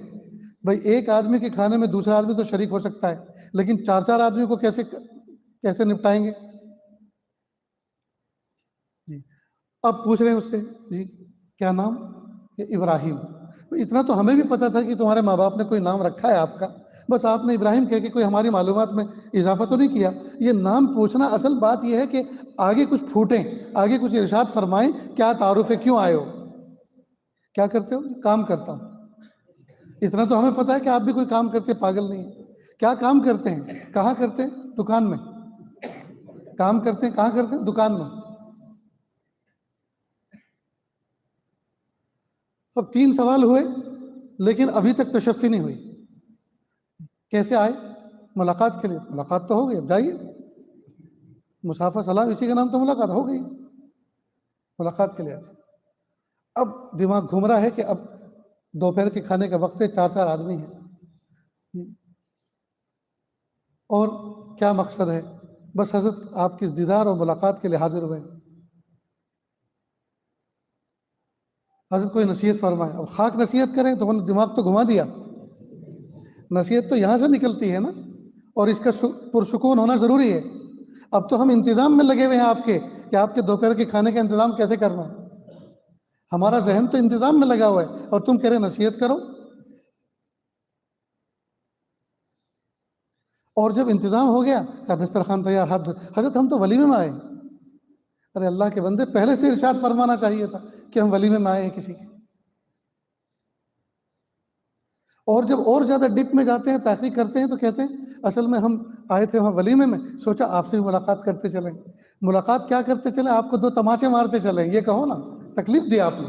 بھائی ایک آدمی کے کھانے میں دوسرا آدمی تو شریک ہو سکتا ہے، لیکن 4 آدمی کو کیسے نپٹائیں گے؟ جی اب پوچھ رہے ہیں اس سے، جی کیا نام؟ کہ ابراہیم۔ اتنا تو ہمیں بھی پتا تھا کہ تمہارے ماں باپ نے کوئی نام رکھا ہے آپ کا، بس آپ نے ابراہیم کہہ کے کوئی ہماری معلومات میں اضافہ تو نہیں کیا۔ یہ نام پوچھنا اصل بات یہ ہے کہ آگے کچھ پھوٹیں، آگے کچھ ارشاد فرمائیں، کیا تعارف ہے، کیوں آئے ہو، کیا کرتے ہو؟ کام کرتا ہوں۔ اتنا تو ہمیں پتا ہے کہ آپ بھی کوئی کام کرتے، پاگل نہیں ہے۔ کیا کام کرتے ہیں؟ کہاں کرتے ہیں؟ دکان میں کام کرتے ہیں۔ کہاں کرتے ہیں؟ دکان میں۔ اب 3 سوال ہوئے لیکن ابھی تک تشفی نہیں ہوئی۔ کیسے آئے؟ ملاقات کے لیے۔ ملاقات تو ہو گئی، اب جائیے، مصافحہ سلام اسی کا نام تو ملاقات ہو گئی، ملاقات کے لیے آتے۔ اب دماغ گھوم رہا ہے کہ اب دوپہر کے کھانے کا وقت ہے، 4 آدمی ہیں اور کیا مقصد ہے؟ بس حضرت آپ کی دیدار اور ملاقات کے لیے حاضر ہوئے۔ حضرت کوئی نصیحت فرمائے۔ اب خاک نصیحت کریں تو دماغ تو گھما دیا، نصیحت تو یہاں سے نکلتی ہے نا، اور اس کا پرسکون ہونا ضروری ہے۔ اب تو ہم انتظام میں لگے ہوئے ہیں آپ کے، کہ آپ کے دوپہر کے کھانے کا انتظام کیسے کرنا ہے۔ ہمارا ذہن تو انتظام میں لگا ہوا ہے اور تم کہہ رہے نصیحت کرو۔ اور جب انتظام ہو گیا کہ دسترخوان تیار، حضرت ہم تو ولیمے میں آئے۔ ارے اللہ کے بندے، پہلے سے ارشاد فرمانا چاہیے تھا کہ ہم ولیمے میں آئے ہیں کسی کے۔ اور جب اور زیادہ ڈپ میں جاتے ہیں، تحقیق کرتے ہیں تو کہتے ہیں اصل میں ہم آئے تھے وہاں ولیمے میں، سوچا آپ سے بھی ملاقات کرتے چلیں۔ ملاقات کیا کرتے چلیں؟ آپ کو 2 تماچے مارتے چلیں، یہ کہو نا، تکلیف دیا آپ نے۔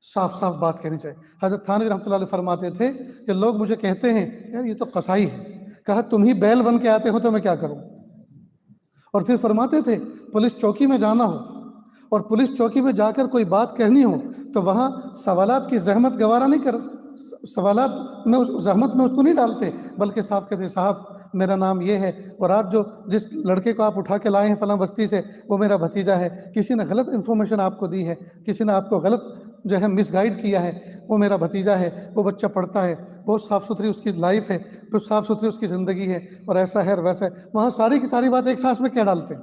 صاف صاف بات کہنی چاہیے۔ حضرت تھانوی رحمۃ اللہ علیہ فرماتے تھے کہ لوگ مجھے کہتے ہیں یار یہ تو قصائی ہے، کہا تم ہی بیل بن کے آتے ہو تو میں کیا کروں؟ اور پھر فرماتے تھے پولیس چوکی میں جانا ہو اور پولیس چوکی میں جا کر کوئی بات کہنی ہو تو وہاں سوالات کی زحمت گوارا نہیں کر، سوالات میں زحمت میں اس کو نہیں ڈالتے، بلکہ صاحب کہتے صاحب میرا نام یہ ہے اور آج جس لڑکے کو آپ اٹھا کے لائے ہیں فلاں بستی سے وہ میرا بھتیجا ہے، کسی نے غلط انفارمیشن آپ کو دی ہے، کسی نے آپ کو غلط مس گائیڈ کیا ہے، وہ میرا بھتیجا ہے، وہ بچہ پڑھتا ہے، بہت صاف ستھری اس کی لائف ہے، بہت صاف ستھری اس کی زندگی ہے اور ایسا ہے اور ویسا ہے، وہاں ساری کی ساری بات ایک سانس میں کیا ڈالتے ہیں؟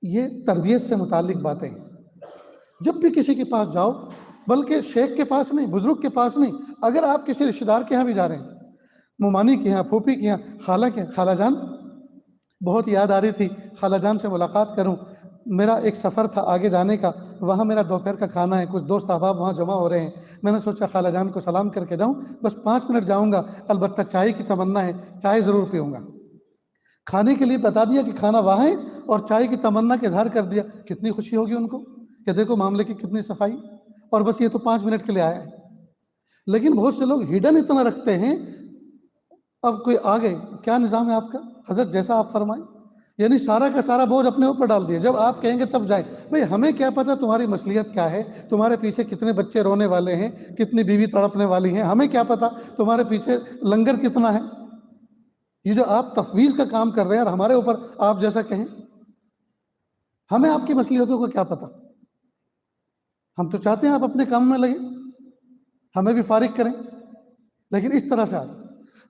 یہ تربیت سے متعلق باتیں ہیں۔ جب بھی کسی کے پاس جاؤ، بلکہ شیخ کے پاس نہیں، بزرگ کے پاس نہیں، اگر آپ کسی رشتہ دار کے ہاں بھی جا رہے ہیں، ممانی کے ہاں، پھوپھی کے ہاں، خالہ کے ہاں، خالہ جان بہت یاد آ رہی تھی، خالہ جان سے ملاقات کروں، میرا ایک سفر تھا آگے جانے کا، وہاں میرا دوپہر کا کھانا ہے، کچھ دوست احباب وہاں جمع ہو رہے ہیں، میں نے سوچا خالہ جان کو سلام کر کے جاؤں، بس 5 منٹ جاؤں گا، البتہ چائے کی تمنا ہے، چائے ضرور پیوں گا۔ کھانے کے لیے بتا دیا کہ کھانا وہاں ہے اور چائے کی تمنا کے اظہار کر دیا، کتنی خوشی ہوگی ان کو کہ دیکھو معاملے کی کتنی صفائی، اور بس یہ تو 5 منٹ کے لیے آیا ہے۔ لیکن بہت سے لوگ ہڈن اتنا رکھتے ہیں، اب کوئی آ گئے، کیا نظام ہے آپ کا؟ حضرت جیسا آپ فرمائیں، یعنی سارا کا سارا بوجھ اپنے اوپر ڈال دیا، جب آپ کہیں گے تب جائیں۔ بھئی ہمیں کیا پتہ تمہاری مصلیت کیا ہے، تمہارے پیچھے کتنے بچے رونے والے ہیں، کتنی بیوی تڑپنے والی ہیں، ہمیں کیا پتہ تمہارے پیچھے لنگر کتنا ہے۔ یہ جو آپ تفویض کا کام کر رہے ہیں اور ہمارے اوپر آپ جیسا کہیں، ہمیں آپ کی مصلیتوں کو کیا پتہ، ہم تو چاہتے ہیں آپ اپنے کام میں لگیں، ہمیں بھی فارغ کریں، لیکن اس طرح سے آئے۔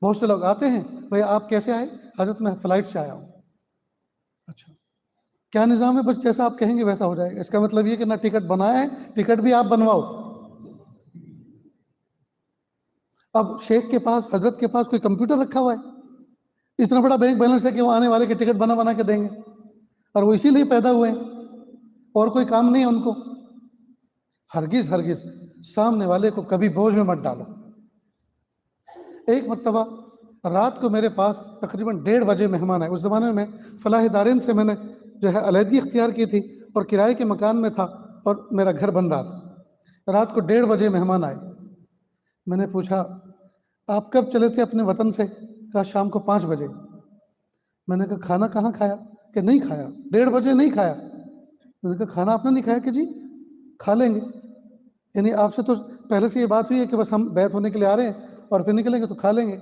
بہت سے لوگ آتے ہیں، بھئی آپ کیسے آئے؟ حضرت میں فلائٹ سے آیا ہوں۔ اچھا کیا نظام ہے؟ بس جیسا آپ کہیں گے ویسا ہو جائے گا۔ اس کا مطلب یہ کہ نہ ٹکٹ بنایا ہے، ٹکٹ بھی آپ بنواؤ۔ اب شیخ کے پاس، حضرت کے پاس کوئی کمپیوٹر رکھا ہوا ہے؟ اتنا بڑا بینک بیلنس ہے کہ وہ آنے والے کے ٹکٹ بنا بنا کے دیں گے، اور وہ اسی لیے پیدا ہوئے ہیں، اور کوئی کام نہیں ہے ان کو۔ ہرگز ہرگز سامنے والے کو کبھی بوجھ میں مت ڈالو۔ ایک مرتبہ رات کو میرے پاس تقریباً 1:30 بجے مہمان آئے۔ اس زمانے میں فلاح دارین سے میں نے جو ہے علیحدگی اختیار کی تھی، اور کرائے کے مکان میں تھا، اور میرا گھر بن رہا تھا۔ رات کو 1:30 بجے مہمان آئے۔ میں نے پوچھا آپ کب چلے تھے اپنے وطن سے؟ کہا شام کو 5 بجے۔ میں نے کہا کھانا کہاں کھایا؟ کہ نہیں کھایا، 1:30 بجے نہیں کھایا۔ میں نے کہا کھانا آپ نے نہیں کھایا؟ کہ جی کھا لیں گے، یعنی آپ سے تو پہلے سے یہ بات ہوئی ہے کہ بس ہم بیعت ہونے کے لیے آ رہے ہیں اور پھر نکلیں گے تو کھا لیں گے۔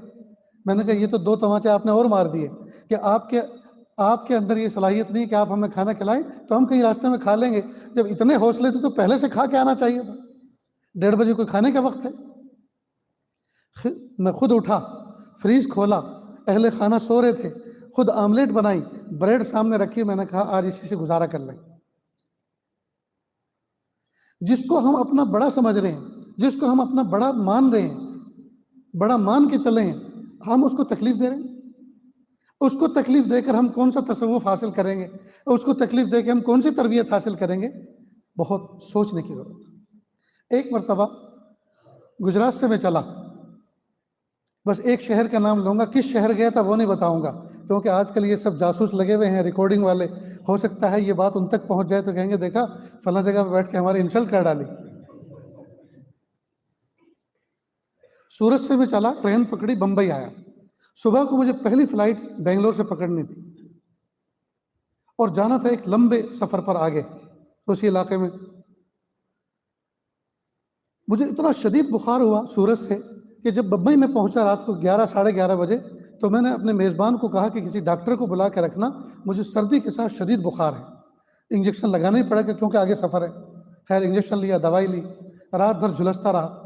میں نے کہا یہ تو 2 تماچے آپ نے اور مار دیے کہ آپ کے اندر یہ صلاحیت نہیں کہ آپ ہمیں کھانا کھلائیں تو ہم کہیں راستے میں کھا لیں گے۔ جب اتنے حوصلے تھے تو پہلے سے کھا کے آنا چاہیے تھا۔ 1:30 بجے کوئی کھانے کا وقت ہے؟ میں خود اٹھا، فریز کھولا، اہل خانہ سو رہے تھے، خود آملیٹ بنائی، بریڈ سامنے رکھی، میں نے کہا آج اسی سے گزارا کر لیں۔ جس کو ہم اپنا بڑا سمجھ رہے ہیں، جس کو ہم اپنا بڑا مان رہے ہیں، بڑا مان کے چلے ہیں، ہم اس کو تکلیف دے رہے ہیں۔ اس کو تکلیف دے کر ہم کون سا تصوف حاصل کریں گے؟ اس کو تکلیف دے کے ہم کون سی تربیت حاصل کریں گے؟ بہت سوچنے کی ضرورت ہے۔ ایک مرتبہ گجرات سے میں چلا، بس ایک شہر کا نام لوں گا، کس شہر گیا تھا وہ نہیں بتاؤں گا، کیونکہ آج کل یہ سب جاسوس لگے ہوئے ہیں، ریکارڈنگ والے، ہو سکتا ہے یہ بات ان تک پہنچ جائے تو کہیں گے دیکھا فلاں جگہ پہ بیٹھ کے ہماری انسلٹ کر ڈالی۔ سورت سے میں چلا، ٹرین پکڑی، بمبئی آیا۔ صبح کو مجھے پہلی فلائٹ بنگلور سے پکڑنی تھی، اور جانا تھا ایک لمبے سفر پر آگے اسی علاقے میں۔ مجھے اتنا شدید بخار ہوا سورت سے کہ جب بمبئی میں پہنچا رات کو 11 ساڑھے 11 بجے، تو میں نے اپنے میزبان کو کہا کہ کسی ڈاکٹر کو بلا کے رکھنا، مجھے سردی کے ساتھ شدید بخار ہے، انجیکشن لگانا ہی پڑے گا کیونکہ آگے سفر ہے۔ خیر انجیکشن لیا، دوائی لی، رات بھر جھلستا رہا۔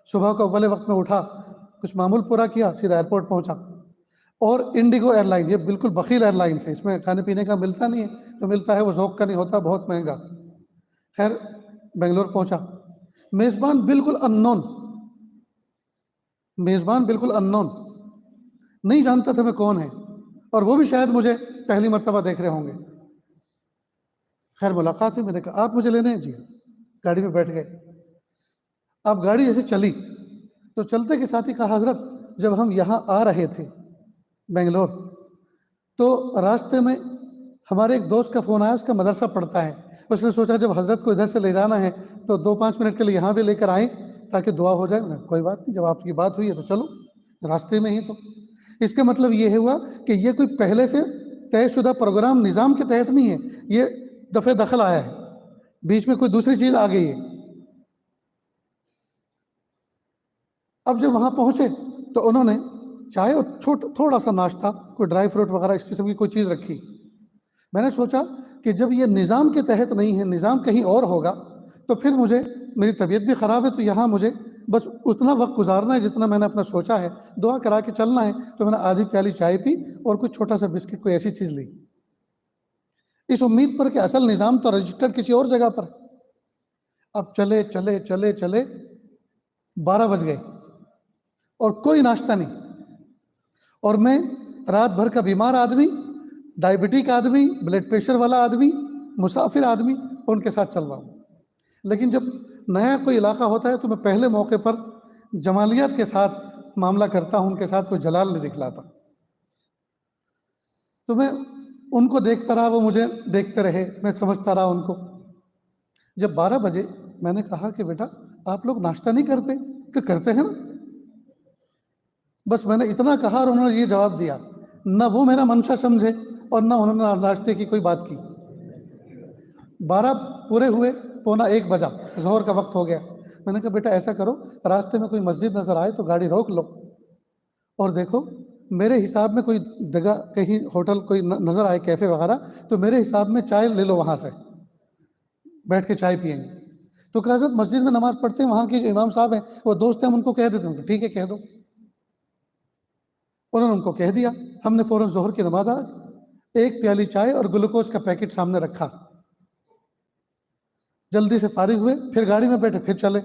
صبح کو اول وقت میں اٹھا، کچھ معمول پورا کیا، سیدھا ایئرپورٹ پہنچا۔ اور انڈیگو ایئر لائن یہ بالکل بخیل ایئر لائنس ہے، اس میں کھانے پینے کا ملتا نہیں ہے، جو ملتا ہے وہ ذوق کا نہیں ہوتا، بہت مہنگا۔ خیر بنگلور پہنچا، میزبان بالکل ان نون، میزبان بالکل ان نون، نہیں جانتا تھا میں کون ہے، اور وہ بھی شاید مجھے پہلی مرتبہ دیکھ رہے ہوں گے۔ خیر ملاقات ہوئی، میں نے کہا آپ مجھے لینے ہیں؟ جی۔ گاڑی میں بیٹھ گئے۔ اب گاڑی جیسے چلی تو چلتے کے ساتھ ہی کہا حضرت جب ہم یہاں آ رہے تھے بنگلور تو راستے میں ہمارے ایک دوست کا فون آیا، اس کا مدرسہ پڑھتا ہے، اس نے سوچا جب حضرت کو ادھر سے لے جانا ہے تو 2-5 منٹ کے لیے یہاں بھی لے کر آئیں تاکہ دعا ہو جائے۔ کوئی بات نہیں، جب آپ کی بات ہوئی ہے تو چلو، راستے میں ہی تو۔ اس کا مطلب یہ ہوا کہ یہ کوئی پہلے سے طے شدہ پروگرام نظام کے تحت نہیں ہے، یہ دفع دخل آیا ہے، بیچ میں کوئی دوسری چیز آ گئی ہے۔ اب جب وہاں پہنچے تو انہوں نے چائے اور تھوڑا سا ناشتہ، کوئی ڈرائی فروٹ وغیرہ اس قسم کی کوئی چیز رکھی۔ میں نے سوچا کہ جب یہ نظام کے تحت نہیں ہے، نظام کہیں اور ہوگا، تو پھر میری طبیعت بھی خراب ہے، تو یہاں مجھے بس اتنا وقت گزارنا ہے جتنا میں نے اپنا سوچا ہے، دعا کرا کے چلنا ہے۔ تو میں نے آدھی پیالی چائے پی اور کوئی چھوٹا سا بسکٹ، کوئی ایسی چیز لی، اس امید پر کہ اصل نظام تو رجسٹر کسی اور جگہ پر۔ اب چلے چلے چلے چلے 12 بج گئے اور کوئی ناشتہ نہیں، اور میں رات بھر کا بیمار آدمی، ڈائبٹک آدمی، بلڈ پریشر والا آدمی، مسافر آدمی، ان کے ساتھ چل رہا ہوں۔ لیکن جب نیا کوئی علاقہ ہوتا ہے تو میں پہلے موقع پر جمالیات کے ساتھ معاملہ کرتا ہوں، ان کے ساتھ کوئی جلال نہیں دکھلاتا۔ تو میں ان کو دیکھتا رہا، وہ مجھے دیکھتے رہے، میں سمجھتا رہا ان کو۔ جب 12 بجے میں نے کہا کہ بیٹا آپ لوگ ناشتہ نہیں کرتے؟ کہ کرتے ہیں نا۔ بس میں نے اتنا کہا اور انہوں نے یہ جواب دیا، نہ وہ میرا منشا سمجھے اور نہ انہوں نے ناشتے کی کوئی بات کی۔ 12 پورے ہوئے، 12:45 بجا، ظہر کا وقت ہو گیا۔ میں نے کہا بیٹا ایسا کرو، راستے میں کوئی مسجد نظر آئے تو گاڑی روک لو، اور دیکھو میرے حساب میں کوئی جگہ، کہیں ہوٹل کوئی نظر آئے، کیفے وغیرہ، تو میرے حساب میں چائے لے لو، وہاں سے بیٹھ کے چائے پئیں گے۔ تو کہا حضرت مسجد میں نماز پڑھتے ہیں، وہاں کے جو امام صاحب ہیں وہ دوست ہیں، ہم ان کو کہہ دیتے ہیں۔ ٹھیک ہے کہہ دو۔ انہوں نے ان کو کہہ دیا۔ ہم نے فوراً ظہر کی نماز ادا، ایک پیالی چائے اور گلوکوز کا پیکٹ سامنے رکھا، جلدی سے فارغ ہوئے، پھر گاڑی میں بیٹھے، پھر چلے۔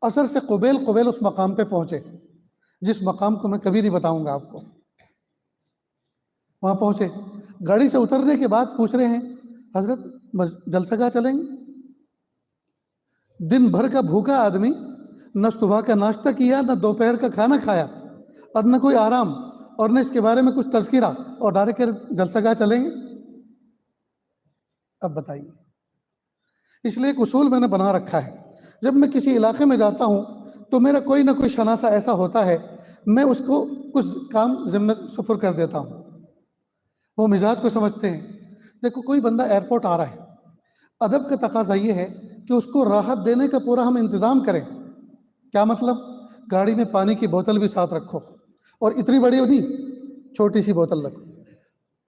عصر سے قبیل اس مقام پہ پہنچے جس مقام کو میں کبھی نہیں بتاؤں گا آپ کو۔ وہاں پہنچے، گاڑی سے اترنے کے بعد پوچھ رہے ہیں حضرت جلسہ گاہ چلیں گے؟ دن بھر کا بھوکا آدمی، نہ صبح کا ناشتہ کیا، نہ دوپہر کا کھانا کھایا، اور نہ کوئی آرام، اور نہ اس کے بارے میں کچھ تذکرہ، اور ڈائریکٹ جلسہ گاہ چلیں گے؟ اب بتائیے۔ اس لیے ایک اصول میں نے بنا رکھا ہے، جب میں کسی علاقے میں جاتا ہوں تو میرا کوئی نہ کوئی شناسہ ایسا ہوتا ہے، میں اس کو کچھ کام ذمہ سپر کر دیتا ہوں، وہ مزاج کو سمجھتے ہیں۔ دیکھو کوئی بندہ ایئرپورٹ آ رہا ہے، ادب کا تقاضا یہ ہے کہ اس کو راحت دینے کا پورا ہم انتظام کریں۔ کیا مطلب؟ گاڑی میں پانی کی بوتل بھی ساتھ رکھو، اور اتنی بڑی نہیں، چھوٹی سی بوتل رکھو۔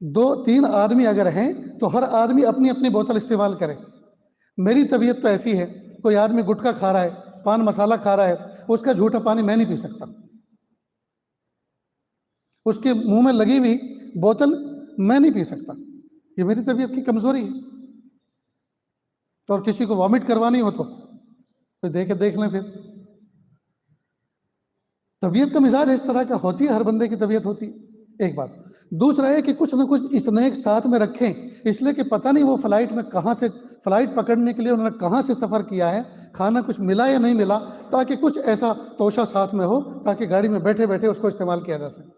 2-3 آدمی اگر ہیں تو ہر آدمی اپنی اپنی بوتل استعمال کرے۔ میری طبیعت تو ایسی ہے، کوئی آدمی گٹکا کھا رہا ہے، پان مسالہ کھا رہا ہے، اس کا جھوٹا پانی میں نہیں پی سکتا۔ اس کے منہ میں لگی ہوئی بوتل میں نہیں پی سکتا، یہ میری طبیعت کی کمزوری ہے۔ تو اور کسی کو وامٹ کروانی ہو تو دیکھ لیں۔ پھر طبیعت کا مزاج اس طرح کا ہوتی ہے، ہر بندے کی طبیعت ہوتی ہے، ایک بات۔ دوسرا ہے کہ کچھ نہ کچھ اسنیک ساتھ میں رکھیں، اس لیے کہ پتہ نہیں وہ فلائٹ میں کہاں سے، فلائٹ پکڑنے کے لیے انہوں نے کہاں سے سفر کیا ہے، کھانا کچھ ملا یا نہیں ملا، تاکہ کچھ ایسا توشہ ساتھ میں ہو تاکہ گاڑی میں بیٹھے بیٹھے اس کو استعمال کیا جا سکے۔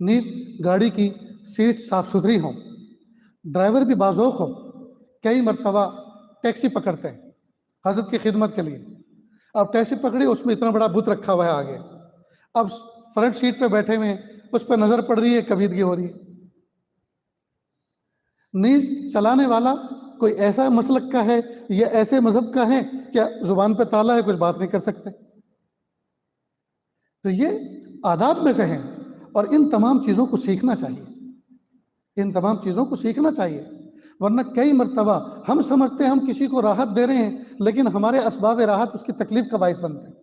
نیٹ گاڑی کی سیٹ صاف ستھری ہوں، ڈرائیور بھی باذوق ہو۔ کئی مرتبہ ٹیکسی پکڑتے ہیں حضرت کی خدمت کے لیے، اب ٹیکسی پکڑی، اس میں اتنا بڑا بت رکھا ہوا ہے آگے، اب فرنٹ سیٹ پہ بیٹھے ہوئے ہیں، اس پہ نظر پڑ رہی ہے، کبیدگی ہو رہی ہے۔ نیز چلانے والا کوئی ایسا مسلک کا ہے یا ایسے مذہب کا ہے کیا زبان پہ تالا ہے، کچھ بات نہیں کر سکتے؟ تو یہ آداب میں سے ہیں، اور ان تمام چیزوں کو سیکھنا چاہیے، ان تمام چیزوں کو سیکھنا چاہیے، ورنہ کئی مرتبہ ہم سمجھتے ہیں ہم کسی کو راحت دے رہے ہیں، لیکن ہمارے اسباب راحت اس کی تکلیف کا باعث بنتے ہیں۔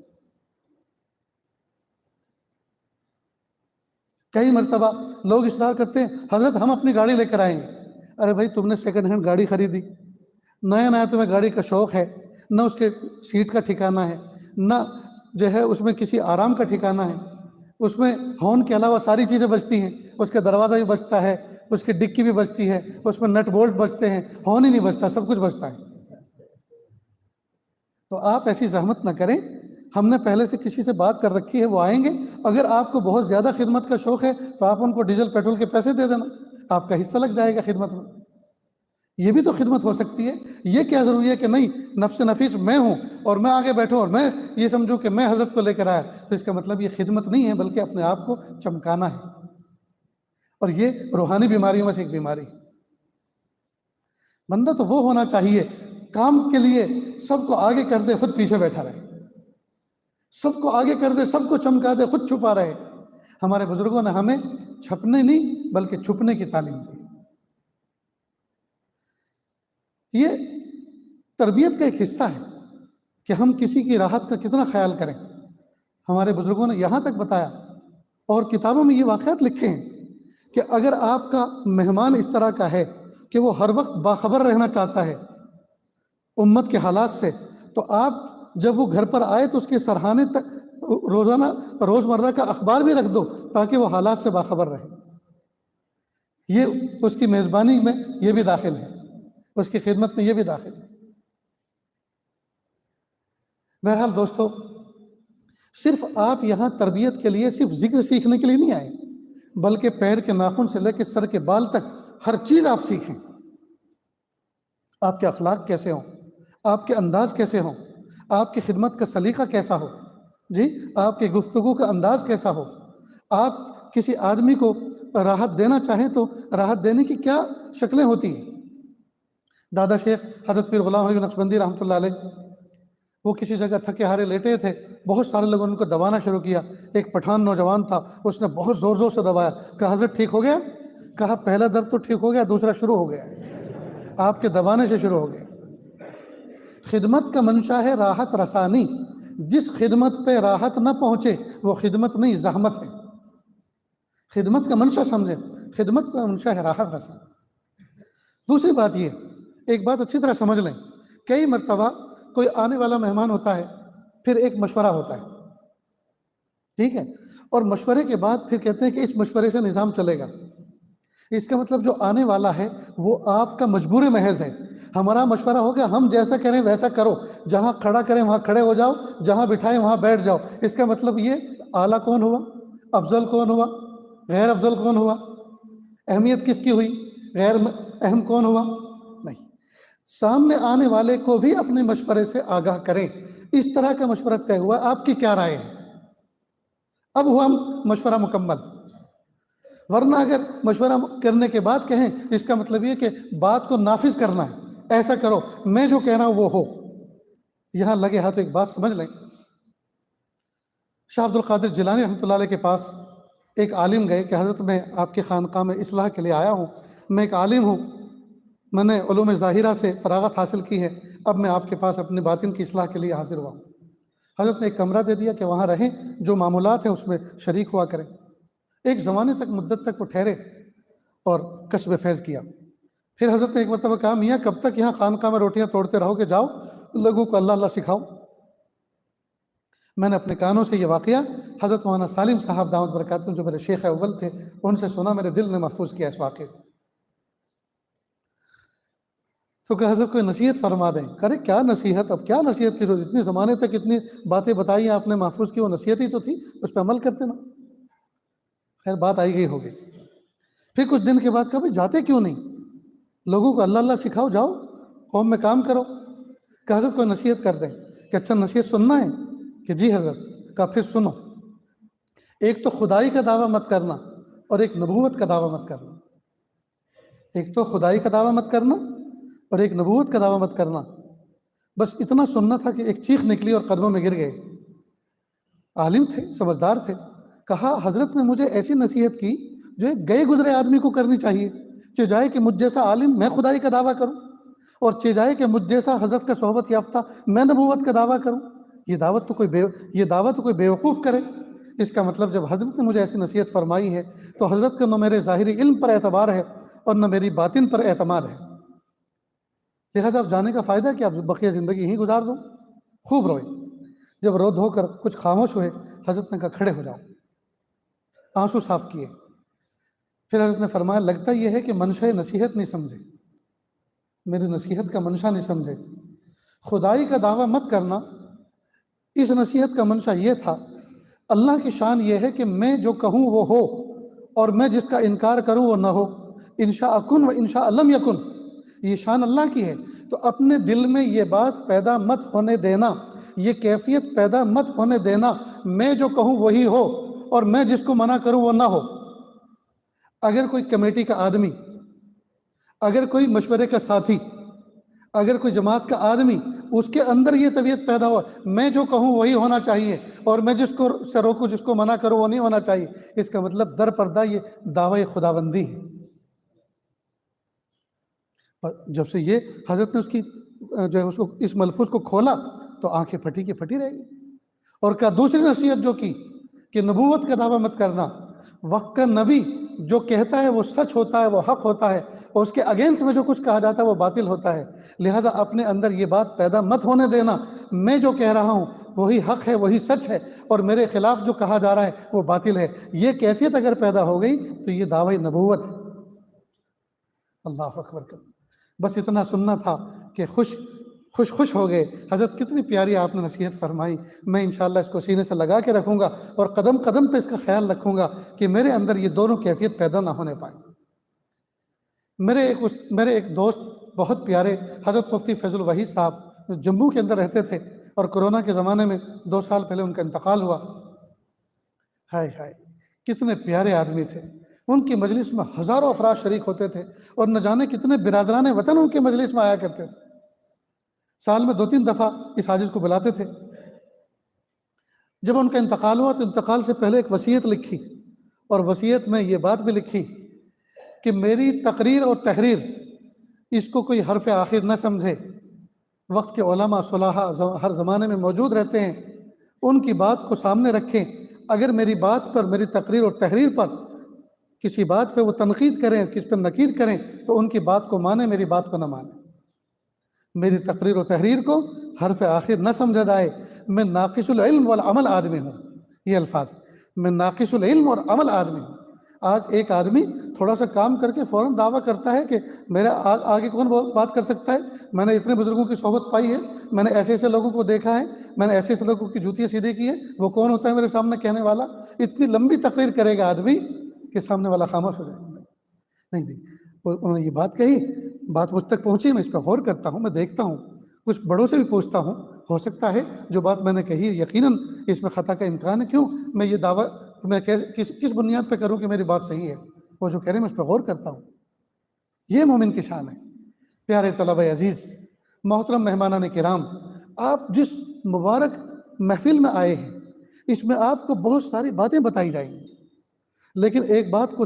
کئی مرتبہ لوگ اصرار کرتے ہیں حضرت ہم اپنی گاڑی لے کر آئیں گے۔ ارے بھائی تم نے سیکنڈ ہینڈ گاڑی خریدی، نیا تمہیں گاڑی کا شوق ہے، نہ اس کے سیٹ کا ٹھکانہ ہے، نہ جو ہے اس میں کسی آرام کا ٹھکانہ ہے، اس میں ہارن کے علاوہ ساری چیزیں بجتی ہیں، اس کا دروازہ بھی بجتا ہے، اس کی ڈکی بھی بجتی ہے، اس میں نٹ بولٹ بجتے ہیں، ہارن ہی نہیں بجتا، سب کچھ بجتا ہے۔ تو آپ ایسی زحمت نہ کریں، ہم نے پہلے سے کسی سے بات کر رکھی ہے، وہ آئیں گے۔ اگر آپ کو بہت زیادہ خدمت کا شوق ہے تو آپ ان کو ڈیزل پیٹرول کے پیسے دے دینا، آپ کا حصہ لگ جائے گا خدمت میں۔ یہ بھی تو خدمت ہو سکتی ہے۔ یہ کیا ضروری ہے کہ نہیں نفس نفیس میں ہوں اور میں آگے بیٹھوں اور میں یہ سمجھوں کہ میں حضرت کو لے کر آیا، تو اس کا مطلب یہ خدمت نہیں ہے، بلکہ اپنے آپ کو چمکانا ہے، اور یہ روحانی بیماریوں میں سے ایک بیماری۔ بندہ تو وہ ہونا چاہیے کام کے لیے سب کو آگے کر دے، خود پیچھے بیٹھا رہے، سب کو آگے کر دے، سب کو چمکا دے، خود چھپا رہے۔ ہمارے بزرگوں نے ہمیں چھپنے نہیں بلکہ چھپنے کی تعلیم دی۔ یہ تربیت کا ایک حصہ ہے کہ ہم کسی کی راحت کا کتنا خیال کریں۔ ہمارے بزرگوں نے یہاں تک بتایا، اور کتابوں میں یہ واقعات لکھے ہیں کہ اگر آپ کا مہمان اس طرح کا ہے کہ وہ ہر وقت باخبر رہنا چاہتا ہے امت کے حالات سے، تو آپ جب وہ گھر پر آئے تو اس کے سرہانے تک روزانہ روزمرہ کا اخبار بھی رکھ دو تاکہ وہ حالات سے باخبر رہے۔ یہ اس کی میزبانی میں یہ بھی داخل ہے، اس کی خدمت میں یہ بھی داخل ہے۔ بہرحال دوستو، صرف آپ یہاں تربیت کے لیے صرف ذکر سیکھنے کے لیے نہیں آئے، بلکہ پیر کے ناخن سے لے کے سر کے بال تک ہر چیز آپ سیکھیں۔ آپ کے اخلاق کیسے ہوں، آپ کے انداز کیسے ہوں، آپ کی خدمت کا سلیقہ کیسا ہو، جی آپ کی گفتگو کا انداز کیسا ہو، آپ کسی آدمی کو راحت دینا چاہیں تو راحت دینے کی کیا شکلیں ہوتی ہیں۔ دادا شیخ حضرت پیر غلام حبیب نقشبندی رحمۃ اللہ علیہ، وہ کسی جگہ تھکے ہارے لیٹے تھے، بہت سارے لوگوں نے ان کو دبانا شروع کیا۔ ایک پٹھان نوجوان تھا، اس نے بہت زور زور سے دبایا، کہا حضرت ٹھیک ہو گیا؟ کہا پہلا درد تو ٹھیک ہو گیا، دوسرا شروع ہو گیا، آپ کے دبانے سے شروع ہو گیا۔ خدمت کا منشا ہے راحت رسانی. جس خدمت پہ راحت نہ پہنچے وہ خدمت نہیں، زحمت ہے. خدمت کا منشا سمجھیں، خدمت کا منشا ہے راحت رسانی. دوسری بات یہ، ایک بات اچھی طرح سمجھ لیں، کئی مرتبہ کوئی آنے والا مہمان ہوتا ہے، پھر ایک مشورہ ہوتا ہے، ٹھیک ہے، اور مشورے کے بعد پھر کہتے ہیں کہ اس مشورے سے نظام چلے گا. اس کا مطلب جو آنے والا ہے وہ آپ کا مجبور محض ہے. ہمارا مشورہ ہو گیا، ہم جیسا کریں ویسا کرو، جہاں کھڑا کریں وہاں کھڑے ہو جاؤ، جہاں بٹھائیں وہاں بیٹھ جاؤ. اس کا مطلب یہ اعلیٰ کون ہوا، افضل کون ہوا، غیر افضل کون ہوا، اہمیت کس کی ہوئی، غیر اہم کون ہوا؟ نہیں. سامنے آنے والے کو بھی اپنے مشورے سے آگاہ کریں. اس طرح کا مشورہ طے ہوا، آپ کی کیا رائے ہے؟ اب ہوا مشورہ مکمل. ورنہ اگر مشورہ کرنے کے بعد کہیں، اس کا مطلب یہ کہ بات کو نافذ کرنا ہے، ایسا کرو، میں جو کہہ رہا ہوں وہ ہو. یہاں لگے ہاتھ ایک بات سمجھ لیں. شاہ عبد القادر جیلانی رحمۃ اللہ علیہ کے پاس ایک عالم گئے کہ حضرت میں آپ کی خانقاہ میں اصلاح کے لیے آیا ہوں، میں ایک عالم ہوں، میں نے علوم ظاہرہ سے فراغت حاصل کی ہے، اب میں آپ کے پاس اپنی باطن کی اصلاح کے لیے حاضر ہوا ہوں. حضرت نے ایک کمرہ دے دیا کہ وہاں رہیں، جو معمولات ہیں اس میں شریک ہوا کریں. ایک زمانے تک، مدت تک وہ ٹھہرے اور کسب فیض کیا. پھر حضرت نے ایک مرتبہ کہا، میاں کب تک یہاں خانقاہ میں روٹیاں توڑتے رہو گے، جاؤ لوگوں کو اللہ اللہ سکھاؤ. میں نے اپنے کانوں سے یہ واقعہ حضرت مولانا سالم صاحب دامت برکاتہ جو میرے شیخ اول تھے ان سے سنا، میرے دل نے محفوظ کیا اس واقعے کو. تو کہ حضرت کوئی نصیحت فرما دیں. کرے کیا نصیحت، اب کیا نصیحت کی ضرورت، اتنے زمانے تک اتنی باتیں بتائی آپ نے محفوظ کی، وہ نصیحت ہی تو تھی، اس پہ عمل کرتے نا. خیر بات آئی گئی ہو گئی. پھر کچھ دن کے بعد کہا، بھائی جاتے کیوں نہیں، لوگوں کو اللہ اللہ سکھاؤ، جاؤ قوم میں کام کرو. کہ حضرت کوئی نصیحت کر دیں. کہ اچھا نصیحت سننا ہے؟ کہ جی حضرت. کہا پھر سنو، ایک تو خدائی کا دعویٰ مت کرنا اور ایک نبوت کا دعویٰ مت کرنا. ایک تو خدائی کا دعویٰ مت کرنا اور ایک نبوت کا دعویٰ مت کرنا. بس اتنا سننا تھا کہ ایک چیخ نکلی اور قدموں میں گر گئے. عالم تھے، سمجھدار تھے. کہا حضرت نے مجھے ایسی نصیحت کی جو ایک گئے گزرے آدمی کو کرنی چاہیے. چاہے کہ مجھ جیسا عالم میں خدائی کا دعویٰ کروں، اور چاہے کہ مجھ جیسا حضرت کا صحبت یافتہ میں نبوت کا دعویٰ کروں. یہ دعوت تو کوئی بیوقوف کرے. اس کا مطلب جب حضرت نے مجھے ایسی نصیحت فرمائی ہے تو حضرت کا نہ میرے ظاہری علم پر اعتبار ہے اور نہ میری باطن پر اعتماد ہے. لہٰذا اب جانے کا فائدہ ہے کہ آپ بقیہ زندگی یہیں گزار دو. خوب روئے. جب رو دھو کر کچھ خاموش ہوئے، حضرت نے کہا کھڑے ہو جاؤ. آنسو صاف کیے. پھر حضرت نے فرمایا، لگتا یہ ہے کہ منشا نصیحت نہیں سمجھے، میری نصیحت کا منشا نہیں سمجھے. خدائی کا دعویٰ مت کرنا، اس نصیحت کا منشا یہ تھا، اللہ کی شان یہ ہے کہ میں جو کہوں وہ ہو اور میں جس کا انکار کروں وہ نہ ہو. انشاء کن و انشاء لم یکن، یہ شان اللہ کی ہے. تو اپنے دل میں یہ بات پیدا مت ہونے دینا، یہ کیفیت پیدا مت ہونے دینا میں جو کہوں وہی ہو اور میں جس کو منع کروں وہ نہ ہو. اگر کوئی کمیٹی کا آدمی، اگر کوئی مشورے کا ساتھی، اگر کوئی جماعت کا آدمی، اس کے اندر یہ طبیعت پیدا ہوا میں جو کہوں وہی ہونا چاہیے اور میں جس کو سے روکوں جس کو منع کروں وہ نہیں ہونا چاہیے، اس کا مطلب در پردہ یہ دعوی خداوندی ہے. جب سے یہ حضرت نے اس کی جو ہے اس ملفوظ کو کھولا تو آنکھیں پھٹی کی پھٹی رہ گئی. اور کہا دوسری نصیحت جو کی کہ نبوت کا دعویٰ مت کرنا. وقت کا نبی جو کہتا ہے وہ سچ ہوتا ہے، وہ حق ہوتا ہے، اور اس کے اگینسٹ میں جو کچھ کہا جاتا ہے وہ باطل ہوتا ہے. لہٰذا اپنے اندر یہ بات پیدا مت ہونے دینا، میں جو کہہ رہا ہوں وہی حق ہے، وہی سچ ہے، اور میرے خلاف جو کہا جا رہا ہے وہ باطل ہے. یہ کیفیت اگر پیدا ہو گئی تو یہ دعوی نبوت ہے. اللہ اکبر. بس اتنا سننا تھا کہ خوش ہو گئے. حضرت کتنی پیاری آپ نے نصیحت فرمائی. میں انشاءاللہ اس کو سینے سے لگا کے رکھوں گا اور قدم قدم پہ اس کا خیال رکھوں گا کہ میرے اندر یہ دونوں کیفیت پیدا نہ ہونے پائیں. میرے ایک دوست بہت پیارے حضرت مفتی فیض الوحید صاحب جو جموں کے اندر رہتے تھے اور کورونا کے زمانے میں 2 سال پہلے ان کا انتقال ہوا. ہائے ہائے کتنے پیارے آدمی تھے. ان کی مجلس میں ہزاروں افراد شریک ہوتے تھے اور نہ جانے کتنے برادران وطن ان کی مجلس میں آیا کرتے تھے. سال میں 2-3 دفعہ اس حاجز کو بلاتے تھے. جب ان کا انتقال ہوا تو انتقال سے پہلے ایک وصیت لکھی اور وصیت میں یہ بات بھی لکھی کہ میری تقریر اور تحریر اس کو کوئی حرف آخر نہ سمجھے، وقت کے علماء صلاحہ ہر زمانے میں موجود رہتے ہیں، ان کی بات کو سامنے رکھیں۔ اگر میری بات پر، میری تقریر اور تحریر پر کسی بات پہ وہ تنقید کریں، کس پہ نکیر کریں، تو ان کی بات کو مانیں، میری بات کو نہ مانیں۔ میری تقریر و تحریر کو حرف آخر نہ سمجھا جائے۔ میں ناقص العلم والعمل آدمی ہوں، یہ الفاظ، میں ناقص العلم اور عمل آدمی ہوں۔ آج ایک آدمی تھوڑا سا کام کر کے فوراً دعویٰ کرتا ہے کہ میرا آگے کون بات کر سکتا ہے، میں نے اتنے بزرگوں کی صحبت پائی ہے، میں نے ایسے ایسے لوگوں کو دیکھا ہے، میں نے ایسے ایسے لوگوں کی جوتیاں سیدھی کی ہیں، وہ کون ہوتا ہے میرے سامنے کہنے والا؟ اتنی لمبی تقریر کرے گا آدمی کہ سامنے والا خاموش ہو جائے گا۔ نہیں، انہوں نے یہ بات کہی، بات مجھ تک پہنچی، میں اس پہ غور کرتا ہوں، میں دیکھتا ہوں، کچھ بڑوں سے بھی پوچھتا ہوں، ہو سکتا ہے جو بات میں نے کہی یقیناً اس میں خطا کا امکان ہے، کیوں میں یہ دعویٰ میں کس بنیاد پہ کروں کہ میری بات صحیح ہے؟ وہ جو کہہ رہے ہیں میں اس پہ غور کرتا ہوں۔ یہ مومن کی شان ہے۔ پیارے طلبہ عزیز، محترم مہمانان کرام، آپ جس مبارک محفل میں آئے ہیں، اس میں آپ کو بہت ساری باتیں بتائی جائیں گی، لیکن ایک بات کو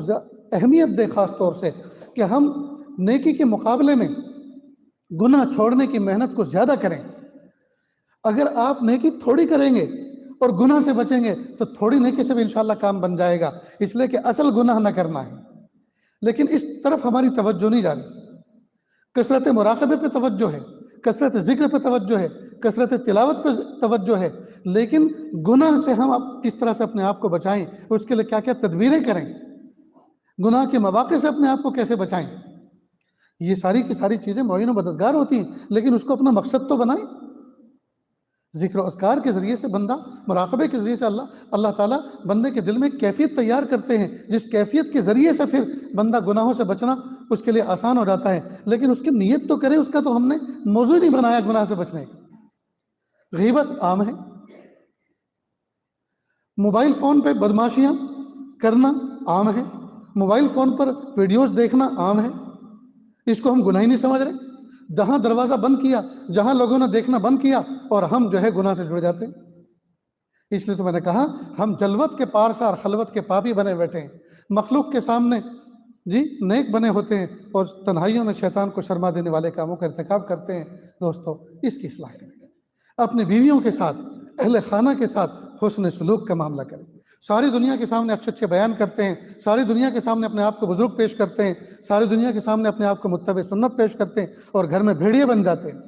اہمیت دے خاص طور سے کہ ہم نیکی کے مقابلے میں گناہ چھوڑنے کی محنت کو زیادہ کریں۔ اگر آپ نیکی تھوڑی کریں گے اور گناہ سے بچیں گے تو تھوڑی نیکی سے بھی انشاءاللہ کام بن جائے گا، اس لیے کہ اصل گناہ نہ کرنا ہے۔ لیکن اس طرف ہماری توجہ نہیں جا رہی۔ کثرت مراقبے پہ توجہ ہے، کثرت ذکر پہ توجہ ہے، کثرت تلاوت پہ توجہ ہے، لیکن گناہ سے ہم کس طرح سے اپنے آپ کو بچائیں، اس کے لیے کیا کیا تدبیریں کریں، گناہ کے مواقع سے اپنے آپ کو کیسے بچائیں، یہ ساری کی ساری چیزیں معین و مددگار ہوتی ہیں، لیکن اس کو اپنا مقصد تو بنائیں۔ ذکر و اذکار کے ذریعے سے بندہ، مراقبے کے ذریعے سے اللہ تعالیٰ بندے کے دل میں کیفیت تیار کرتے ہیں، جس کیفیت کے ذریعے سے پھر بندہ گناہوں سے بچنا اس کے لیے آسان ہو جاتا ہے۔ لیکن اس کی نیت تو کرے، اس کا تو ہم نے موضوع نہیں بنایا گناہ سے بچنے کا۔ غیبت عام ہے، موبائل فون پہ بدماشیاں کرنا عام ہے، موبائل فون پر ویڈیوز دیکھنا عام ہے، اس کو ہم گناہ ہی نہیں سمجھ رہے۔ جہاں دروازہ بند کیا، جہاں لوگوں نے دیکھنا بند کیا، اور ہم جو ہے گناہ سے جڑ جاتے ہیں۔ اس لیے تو میں نے کہا ہم جلوت کے پارسا اور خلوت کے پاپی بنے بیٹھے ہیں، مخلوق کے سامنے نیک بنے ہوتے ہیں اور تنہائیوں میں شیطان کو شرما دینے والے کاموں کا ارتکاب کرتے ہیں۔ دوستو، اس کی اصلاح کریں، اپنی بیویوں کے ساتھ، اہل خانہ کے ساتھ حسن سلوک کا معاملہ کریں۔ ساری دنیا کے سامنے اچھے اچھے بیان کرتے ہیں، ساری دنیا کے سامنے اپنے آپ کو بزرگ پیش کرتے ہیں، ساری دنیا کے سامنے اپنے آپ کو متبع سنت پیش کرتے ہیں، اور گھر میں بھیڑیے بن جاتے ہیں،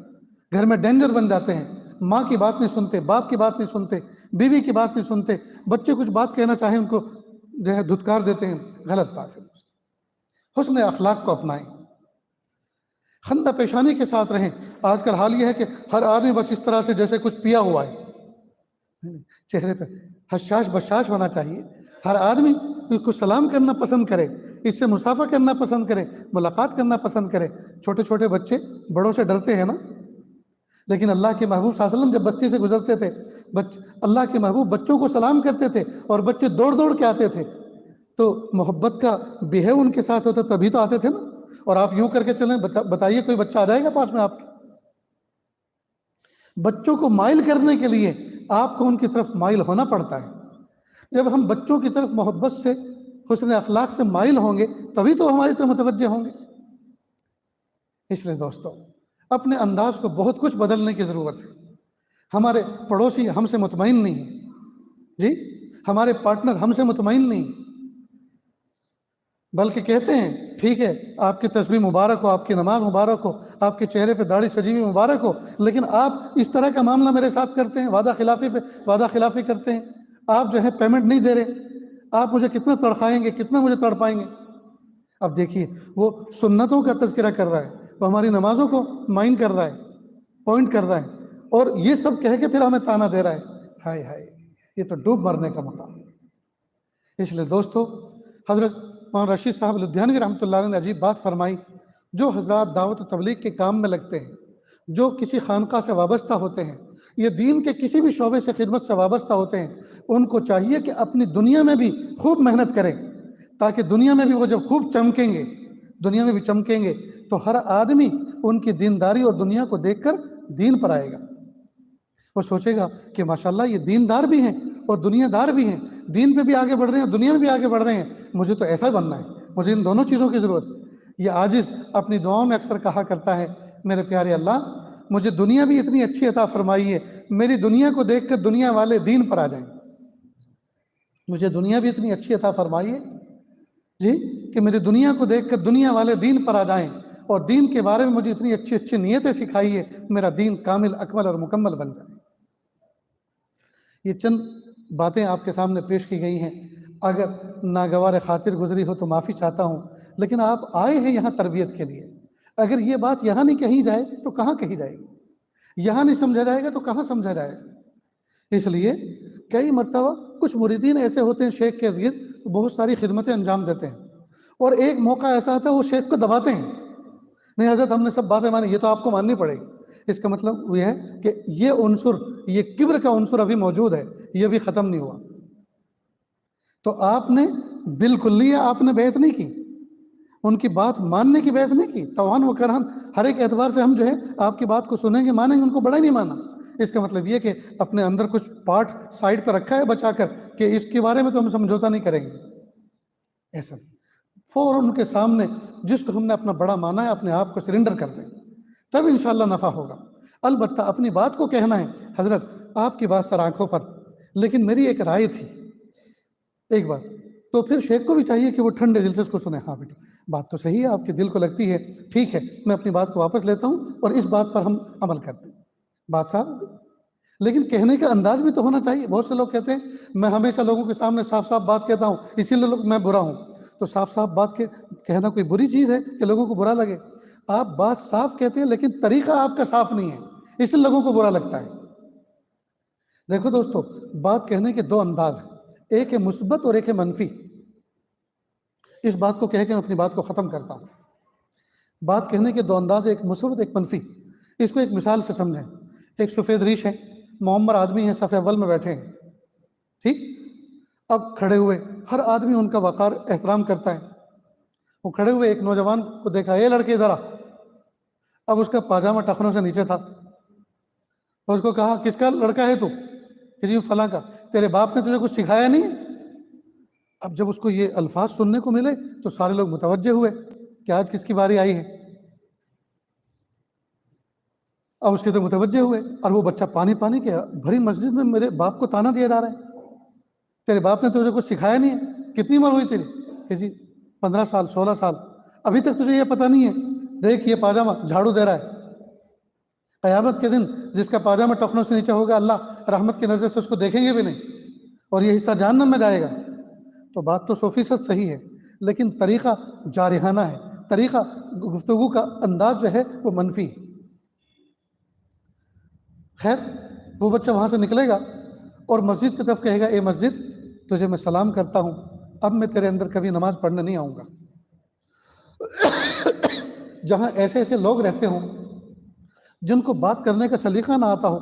گھر میں ڈینجر بن جاتے ہیں۔ ماں کی بات نہیں سنتے، باپ کی بات نہیں سنتے، بیوی کی بات نہیں سنتے، بچے کچھ بات کہنا چاہیں ان کو جو ہے دھتکار دیتے ہیں۔ غلط بات ہے۔ حسن اخلاق کو اپنائیں، خندہ پیشانی کے ساتھ رہیں۔ آج کل حال یہ ہے کہ ہر آدمی بس اس طرح سے جیسے کچھ پیا ہوا ہے، چہرے پہ حشاش بشاش ہونا چاہیے۔ ہر آدمی کو سلام کرنا پسند کرے، اس سے مصافحہ کرنا پسند کرے، ملاقات کرنا پسند کرے۔ چھوٹے چھوٹے بچے بڑوں سے ڈرتے ہیں نا، لیکن اللہ کے محبوب صلی اللہ علیہ وسلم جب بستی سے گزرتے تھے، اللہ کے محبوب بچوں کو سلام کرتے تھے اور بچے دوڑ دوڑ کے آتے تھے، تو محبت کا بہیو ان کے ساتھ ہوتا تبھی تو آتے تھے نا۔ اور آپ یوں کر کے چلیں، بتائیے کوئی بچہ آ جائے گا پاس میں آپ کے؟ بچوں کو مائل کرنے کے لیے آپ کو ان کی طرف مائل ہونا پڑتا ہے۔ جب ہم بچوں کی طرف محبت سے، حسن اخلاق سے مائل ہوں گے تبھی تو ہماری طرف متوجہ ہوں گے۔ اس لیے دوستو، اپنے انداز کو بہت کچھ بدلنے کی ضرورت ہے۔ ہمارے پڑوسی ہم سے مطمئن نہیں جی، ہمارے پارٹنر ہم سے مطمئن نہیں، بلکہ کہتے ہیں ٹھیک ہے آپ کی تسبیح مبارک ہو، آپ کی نماز مبارک ہو، آپ کے چہرے پہ داڑھی سجی ہوئی مبارک ہو، لیکن آپ اس طرح کا معاملہ میرے ساتھ کرتے ہیں، وعدہ خلافی پہ وعدہ خلافی کرتے ہیں، آپ جو ہے پیمنٹ نہیں دے رہے، آپ مجھے کتنا تڑخائیں گے، کتنا مجھے تڑپائیں گے۔ اب دیکھیے، وہ سنتوں کا تذکرہ کر رہا ہے، وہ ہماری نمازوں کو مائن کر رہا ہے، پوائنٹ کر رہا ہے، اور یہ سب کہہ کے پھر ہمیں تانا دے رہا ہے۔ ہائے ہائے، یہ تو ڈوب مرنے کا مقام ہے۔ اس لیے دوستو، حضرت مولانا رشید صاحب لدھیانوی رحمۃ اللہ علیہ نے عجیب بات فرمائی، جو حضرات دعوت و تبلیغ کے کام میں لگتے ہیں، جو کسی خانقاہ سے وابستہ ہوتے ہیں، یہ دین کے کسی بھی شعبے سے خدمت سے وابستہ ہوتے ہیں، ان کو چاہیے کہ اپنی دنیا میں بھی خوب محنت کریں، تاکہ دنیا میں بھی وہ جب خوب چمکیں گے، دنیا میں بھی چمکیں گے تو ہر آدمی ان کی دینداری اور دنیا کو دیکھ کر دین پر آئے گا۔ وہ سوچے گا کہ ماشاءاللہ یہ دیندار بھی ہیں اور دنیا دار بھی ہیں، دین پہ بھی آگے بڑھ رہے ہیں اور دنیا میں بھی آگے بڑھ رہے ہیں، مجھے تو ایسا بننا ہے، مجھے ان دونوں چیزوں کی ضرورت ہے۔ یہ عاجز اپنی دعاؤں میں اکثر کہا کرتا ہے، میرے پیارے اللہ، مجھے دنیا بھی اتنی اچھی عطا فرمائی ہے، میری دنیا کو دیکھ کر دنیا والے دین پر آ جائیں۔ مجھے دنیا بھی اتنی اچھی عطا فرمائی ہے جی کہ میری دنیا کو دیکھ کر دنیا والے دین پر آ جائیں، اور دین کے بارے میں مجھے اتنی اچھی اچھی نیتیں سکھائی ہے، میرا دین کامل اکمل اور مکمل بن جائے۔ یہ چند باتیں آپ کے سامنے پیش کی گئی ہیں، اگر ناگوار خاطر گزری ہو تو معافی چاہتا ہوں، لیکن آپ آئے ہیں یہاں تربیت کے لیے، اگر یہ بات یہاں نہیں کہی جائے تو کہاں کہی جائے گی؟ یہاں نہیں سمجھا جائے گا تو کہاں سمجھا جائے گا؟ اس لیے کئی مرتبہ کچھ مریدین ایسے ہوتے ہیں شیخ کے ارد بہت ساری خدمتیں انجام دیتے ہیں، اور ایک موقع ایسا آتا ہے وہ شیخ کو دباتے ہیں، نہیں حضرت ہم نے سب باتیں مانی، یہ تو آپ کو ماننی پڑے گی۔ اس کا مطلب یہ ہے کہ یہ عنصر، یہ کبر کا عنصر ابھی موجود ہے، یہ بھی ختم نہیں ہوا۔ تو آپ نے بالکلیہ آپ نے بیعت نہیں کی، ان کی بات ماننے کی بیعت نہیں کی، توان و کرہن ہر ایک اعتبار سے ہم جو ہے آپ کی بات کو سنیں گے، مانیں گے، ان کو بڑا ہی نہیں مانا۔ اس کا مطلب یہ کہ اپنے اندر کچھ پارٹ سائڈ پہ رکھا ہے بچا کر کہ اس کے بارے میں تو ہم سمجھوتا نہیں کریں گے، ایسا فوراً ان کے سامنے جس کو ہم نے اپنا بڑا مانا ہے اپنے آپ کو سرنڈر کر دیں، تب انشاءاللہ نفع ہوگا۔ البتہ اپنی بات کو کہنا ہے، حضرت آپ کی بات سر آنکھوں پر، لیکن میری ایک رائے تھی، ایک بات، تو پھر شیخ کو بھی چاہیے کہ وہ ٹھنڈے دل سے اس کو سنیں، ہاں بیٹا بات تو صحیح ہے، آپ کے دل کو لگتی ہے، ٹھیک ہے، میں اپنی بات کو واپس لیتا ہوں اور اس بات پر ہم عمل کرتے ہیں، بات صاف ہو گئی۔ لیکن کہنے کا انداز بھی تو ہونا چاہیے۔ بہت سے لوگ کہتے ہیں میں ہمیشہ لوگوں کے سامنے صاف صاف بات کہتا ہوں اسی لیے میں برا ہوں، تو صاف صاف بات کہنا کوئی بری چیز ہے کہ لوگوں کو برا لگے؟ آپ بات صاف کہتے ہیں لیکن طریقہ آپ کا صاف نہیں ہے، اس لیے لوگوں کو برا لگتا ہے۔ دیکھو دوستو، بات کہنے کے دو انداز ہیں، ایک ہے مثبت اور ایک ہے منفی۔ اس بات کو کہہ کے میں اپنی بات کو ختم کرتا ہوں۔ بات کہنے کے دو انداز، ایک مثبت ایک منفی۔ اس کو ایک مثال سے سمجھیں۔ ایک سفید ریش ہے، معمر آدمی ہیں، صف اول میں بیٹھے ہیں، ٹھیک؟ اب کھڑے ہوئے ہر آدمی ان کا وقار احترام کرتا ہے، وہ کھڑے ہوئے ایک نوجوان کو دیکھا، اے لڑکے ادھر آ۔ اب اس کا پاجامہ ٹخنوں سے نیچے تھا، اور اس کو کہا کس کا لڑکا ہے تو؟ کہ جی فلاں کا۔ تیرے باپ نے تجھے کچھ سکھایا نہیں؟ اب جب اس کو یہ الفاظ سننے کو ملے تو سارے لوگ متوجہ ہوئے کہ آج کس کی باری آئی ہے۔ اب اس کے تو متوجہ ہوئے، اور وہ بچہ پانی پانی کے بھری مسجد میں میرے باپ کو تانا دیا جا رہا ہے، تیرے باپ نے تجھے کچھ سکھایا نہیں ہے؟ کتنی عمر ہوئی تیری؟ کہ جی 15 سال 16 سال، ابھی تک تجھے یہ پتہ نہیں ہے؟ دیکھ یہ پاجامہ جھاڑو دے رہا ہے، قیامت کے دن جس کا پاجامہ ٹخنوں سے نیچے ہوگا اللہ رحمت کی نظر سے اس کو دیکھیں گے بھی نہیں، اور یہ حصہ جہنم میں جائے گا۔ تو بات تو 100% صحیح ہے، لیکن طریقہ جارحانہ ہے، طریقہ گفتگو کا انداز جو ہے وہ منفی ہے۔ خیر، وہ بچہ وہاں سے نکلے گا اور مسجد کی طرف کہے گا، اے مسجد تجھے میں سلام کرتا ہوں، اب میں تیرے اندر کبھی نماز پڑھنے نہیں آؤں گا۔ جہاں ایسے ایسے لوگ رہتے ہوں جن کو بات کرنے کا سلیقہ نہ آتا ہو،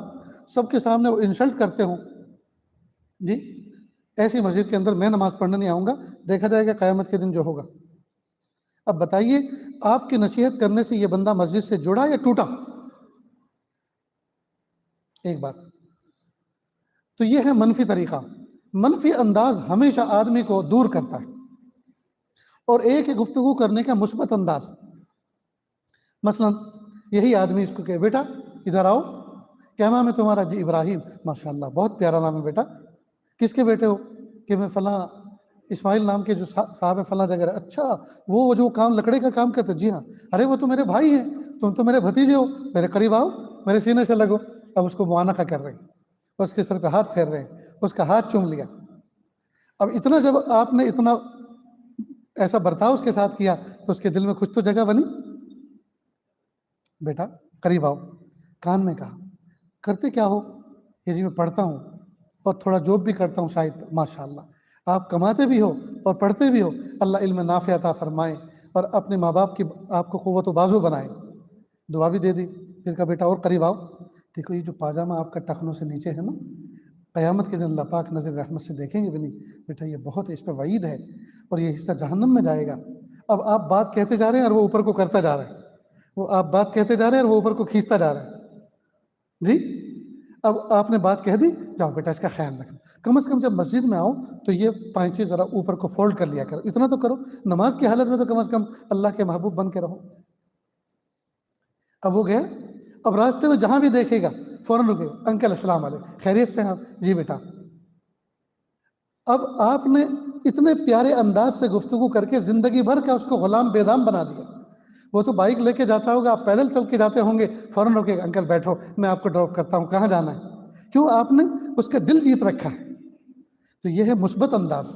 سب کے سامنے وہ انسلٹ کرتے ہوں، جی ایسی مسجد کے اندر میں نماز پڑھنے نہیں آؤں گا، دیکھا جائے گا قیامت کے دن جو ہوگا۔ اب بتائیے آپ کی نصیحت کرنے سے یہ بندہ مسجد سے جڑا یا ٹوٹا؟ ایک بات تو یہ ہے منفی طریقہ۔ منفی انداز ہمیشہ آدمی کو دور کرتا ہے، اور ایک ہے گفتگو کرنے کا مثبت انداز۔ مثلا یہی آدمی اس کو کہے، بیٹا ادھر آؤ، کیا نام ہے تمہارا؟ جی ابراہیم۔ ماشاءاللہ بہت پیارا نام ہے بیٹا، کس کے بیٹے ہو؟ کہ میں فلاں اسماعیل نام کے جو صاحب ہے فلاں جگہ۔ اچھا وہ جو کام لکڑے کا کام کرتے؟ جی ہاں۔ ارے وہ تو میرے بھائی ہیں، تم تو میرے بھتیجے ہو، میرے قریب آؤ، میرے سینے سے لگو۔ اب اس کو معانقہ کر رہے ہیں، اس کے سر پہ ہاتھ پھیر رہے ہیں، اس کا ہاتھ چوم لیا۔ اب اتنا جب آپ نے اتنا ایسا برتاؤ اس کے ساتھ کیا تو اس کے دل میں کچھ تو جگہ بنی، بیٹا قریب آؤ، کان میں کہا، کرتے کیا ہو؟ یہ جی میں پڑھتا ہوں اور تھوڑا جاب بھی کرتا ہوں سائڈ پہ۔ ماشاءاللہ آپ کماتے بھی ہو اور پڑھتے بھی ہو، اللہ علم نافع عطا فرمائے اور اپنے ماں باپ کی آپ کو قوت و بازو بنائے۔ دعا بھی دے دی، پھر کہا بیٹا اور قریب آؤ، دیکھو یہ جو پاجامہ آپ کا ٹخنوں سے نیچے ہے نا، قیامت کے دن اللہ پاک نظر رحمت سے دیکھیں گے بھی نہیں، بیٹا یہ بہت اس پہ وعید ہے اور یہ حصہ جہنم میں جائے گا۔ اب آپ بات کہتے جا رہے ہیں اور وہ اوپر کو کرتا جا رہا ہے، وہ آپ بات کہتے جا رہے ہیں اور وہ اوپر کو کھینچتا جا رہا ہے، جی اب آپ نے بات کہہ دی، جاؤ بیٹا اس کا خیال رکھنا، کم از کم جب مسجد میں آؤ تو یہ پائنچے ذرا اوپر کو فولڈ کر لیا کرو، اتنا تو کرو، نماز کی حالت میں تو کم از کم اللہ کے محبوب بن کے رہو۔ اب وہ گیا، اب راستے میں جہاں بھی دیکھے گا فوراً رکے گا، انکل السلام علیکم، خیریت سے ہیں آپ؟ جی بیٹا۔ اب آپ نے اتنے پیارے انداز سے گفتگو کر کے زندگی بھر کا اس کو غلام بے دام بنا دیا۔ وہ تو بائک لے کے جاتا ہوگا، آپ پیدل چل کے جاتے ہوں گے، فوراً رکے گا، انکل بیٹھو میں آپ کو ڈراپ کرتا ہوں، کہاں جانا ہے؟ کیوں؟ آپ نے اس کا دل جیت رکھا ہے۔ تو یہ ہے مثبت انداز۔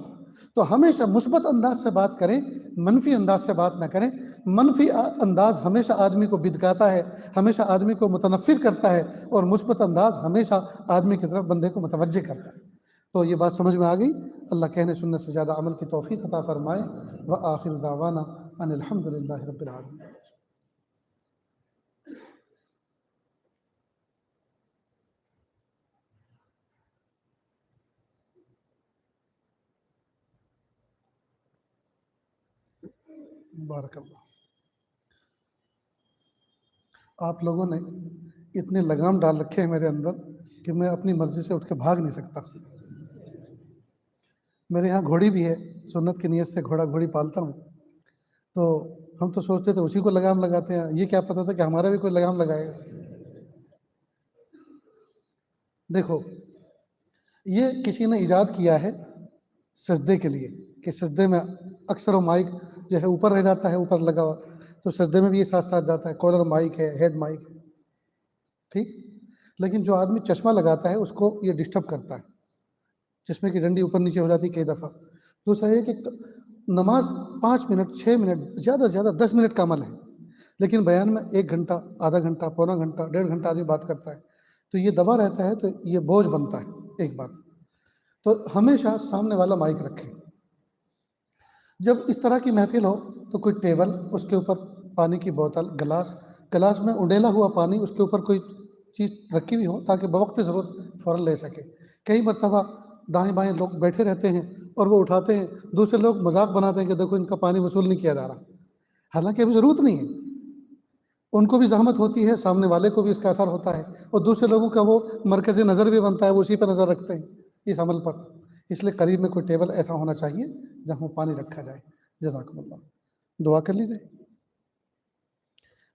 تو ہمیشہ مثبت انداز سے بات کریں، منفی انداز سے بات نہ کریں۔ منفی انداز ہمیشہ آدمی کو بدکاتا ہے، ہمیشہ آدمی کو متنفر کرتا ہے، اور مثبت انداز ہمیشہ آدمی کی طرف بندے کو متوجہ کرتا ہے۔ تو یہ بات سمجھ میں آ گئی؟ اللہ کہنے سننے سے زیادہ عمل کی توفیق عطا فرمائے۔ وآخر دعوانا ان الحمد للہ رب العالمین۔ بارک اللہ۔ آپ لوگوں نے اتنے لگام ڈال رکھے ہیں میرے اندر کہ میں اپنی مرضی سے اٹھ کے بھاگ نہیں سکتا۔ میرے یہاں گھوڑی بھی ہے، سنت کی نیت سے گھوڑی پالتا ہوں۔ تو ہم تو سوچتے تھے اسی کو لگام لگاتے ہیں، یہ کیا پتہ تھا کہ ہمارا بھی کوئی لگام لگائے گا۔ دیکھو، یہ کسی نے ایجاد کیا ہے سجدے کے لیے، کہ سجدے میں اکثر و مائک جو ہے اوپر رہ جاتا ہے، اوپر لگا ہوا، تو سجدے میں بھی یہ ساتھ ساتھ جاتا ہے، کالر مائک ہے، ہیڈ مائک ہے، ٹھیک۔ لیکن جو آدمی چشمہ لگاتا ہے اس کو یہ ڈسٹرب کرتا ہے، چشمے کی ڈنڈی اوپر نیچے ہو جاتی کئی دفعہ۔ دوسرا یہ کہ نماز 5 منٹ 6 منٹ زیادہ سے زیادہ 10 منٹ کا عمل ہے، لیکن بیان میں 1 گھنٹہ، آدھا گھنٹہ، پونا گھنٹہ، 1.5 گھنٹہ آدمی بات کرتا ہے، تو یہ دبا رہتا ہے، تو یہ بوجھ بنتا ہے۔ ایک بات تو ہمیشہ سامنے والا مائک رکھیں۔ جب اس طرح کی محفل ہو تو کوئی ٹیبل، اس کے اوپر پانی کی بوتل، گلاس میں انڈیلا ہوا پانی، اس کے اوپر کوئی چیز رکھی ہوئی ہو تاکہ بوقت ضرورت فوراً لے سکے۔ کئی مرتبہ دائیں بائیں لوگ بیٹھے رہتے ہیں اور وہ اٹھاتے ہیں، دوسرے لوگ مذاق بناتے ہیں کہ دیکھو ان کا پانی وصول نہیں کیا جا رہا، حالانکہ ابھی ضرورت نہیں ہے۔ ان کو بھی زحمت ہوتی ہے، سامنے والے کو بھی اس کا اثر ہوتا ہے، اور دوسرے لوگوں کا وہ مرکز نظر بھی بنتا ہے، وہ اسی پہ نظر رکھتے ہیں اس عمل پر۔ اس لیے قریب میں کوئی ٹیبل ایسا ہونا چاہیے جہاں پانی رکھا جائے۔ جزاکم اللہ۔ دعا کر لیجیے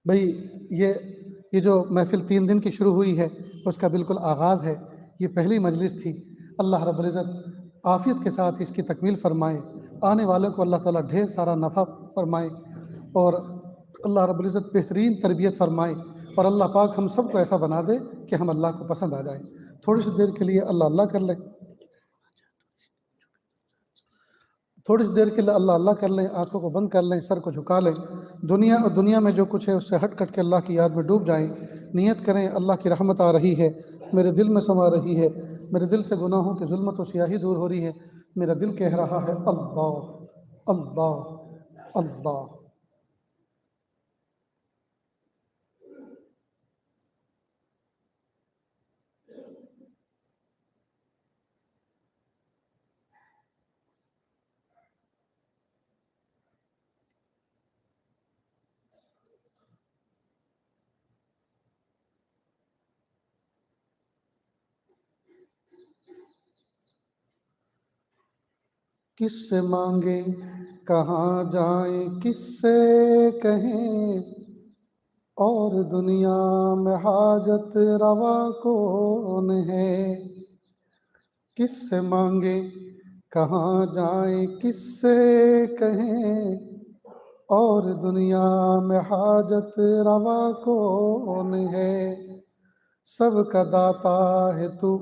بھائی۔ یہ جو محفل 3 دن کی شروع ہوئی ہے اس کا بالکل آغاز ہے، یہ پہلی مجلس تھی۔ اللہ رب العزت عافیت کے ساتھ اس کی تکمیل فرمائے، آنے والوں کو اللہ تعالیٰ ڈھیر سارا نفع فرمائے، اور اللہ رب العزت بہترین تربیت فرمائے، اور اللہ پاک ہم سب کو ایسا بنا دے کہ ہم اللہ کو پسند آ جائیں۔ تھوڑی سی دیر کے لیے اللہ کر لیں، تھوڑی سی دیر کے لیے اللہ کر لیں، آنکھوں کو بند کر لیں، سر کو جھکا لیں، دنیا اور دنیا میں جو کچھ ہے اس سے ہٹ کٹ کے اللہ کی یاد میں ڈوب جائیں۔ نیت کریں اللہ کی رحمت آ رہی ہے، میرے دل میں سما رہی ہے، میرے دل سے گناہوں کی ظلمت و سیاہی دور ہو رہی ہے، میرا دل کہہ رہا ہے اللہ اللہ اللہ۔ کس سے مانگیں کہاں جائیں، کس سے کہیں، اور دنیا میں حاجت روا کون ہے؟ کس سے مانگیں کہاں جائیں، کس سے کہیں، اور دنیا میں حاجت روا کون ہے؟ سب کا داتا ہے تو،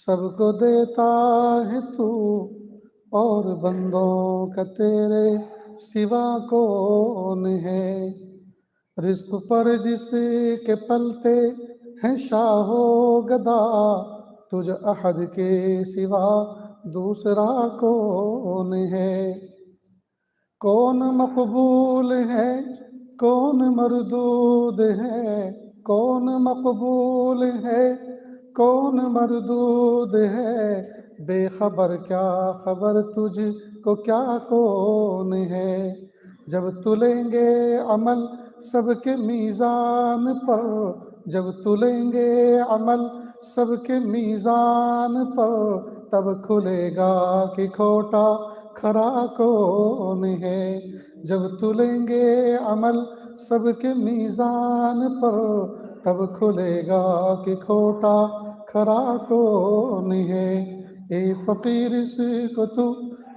سب کو دیتا ہے تو، اور بندوں کا تیرے سوا کون ہے؟ رزق پر جس کے پلتے ہیں شاہ و گدا، تجھ احد کے سوا دوسرا کون ہے؟ کون مقبول ہے کون مردود ہے، کون مقبول ہے کون مردود ہے، بے خبر کیا خبر تجھ کو کیا کون ہے؟ جب تلیں گے عمل سب کے میزان پر، جب تلیں گے عمل سب کے میزان پر، تب کھلے گا کہ کھوٹا کھرا کون ہے؟ جب تلیں گے عمل سب کے میزان پر تب کھلے گا کہ کھوٹا کھرا کون ہے۔ اے فقیر اس کو تو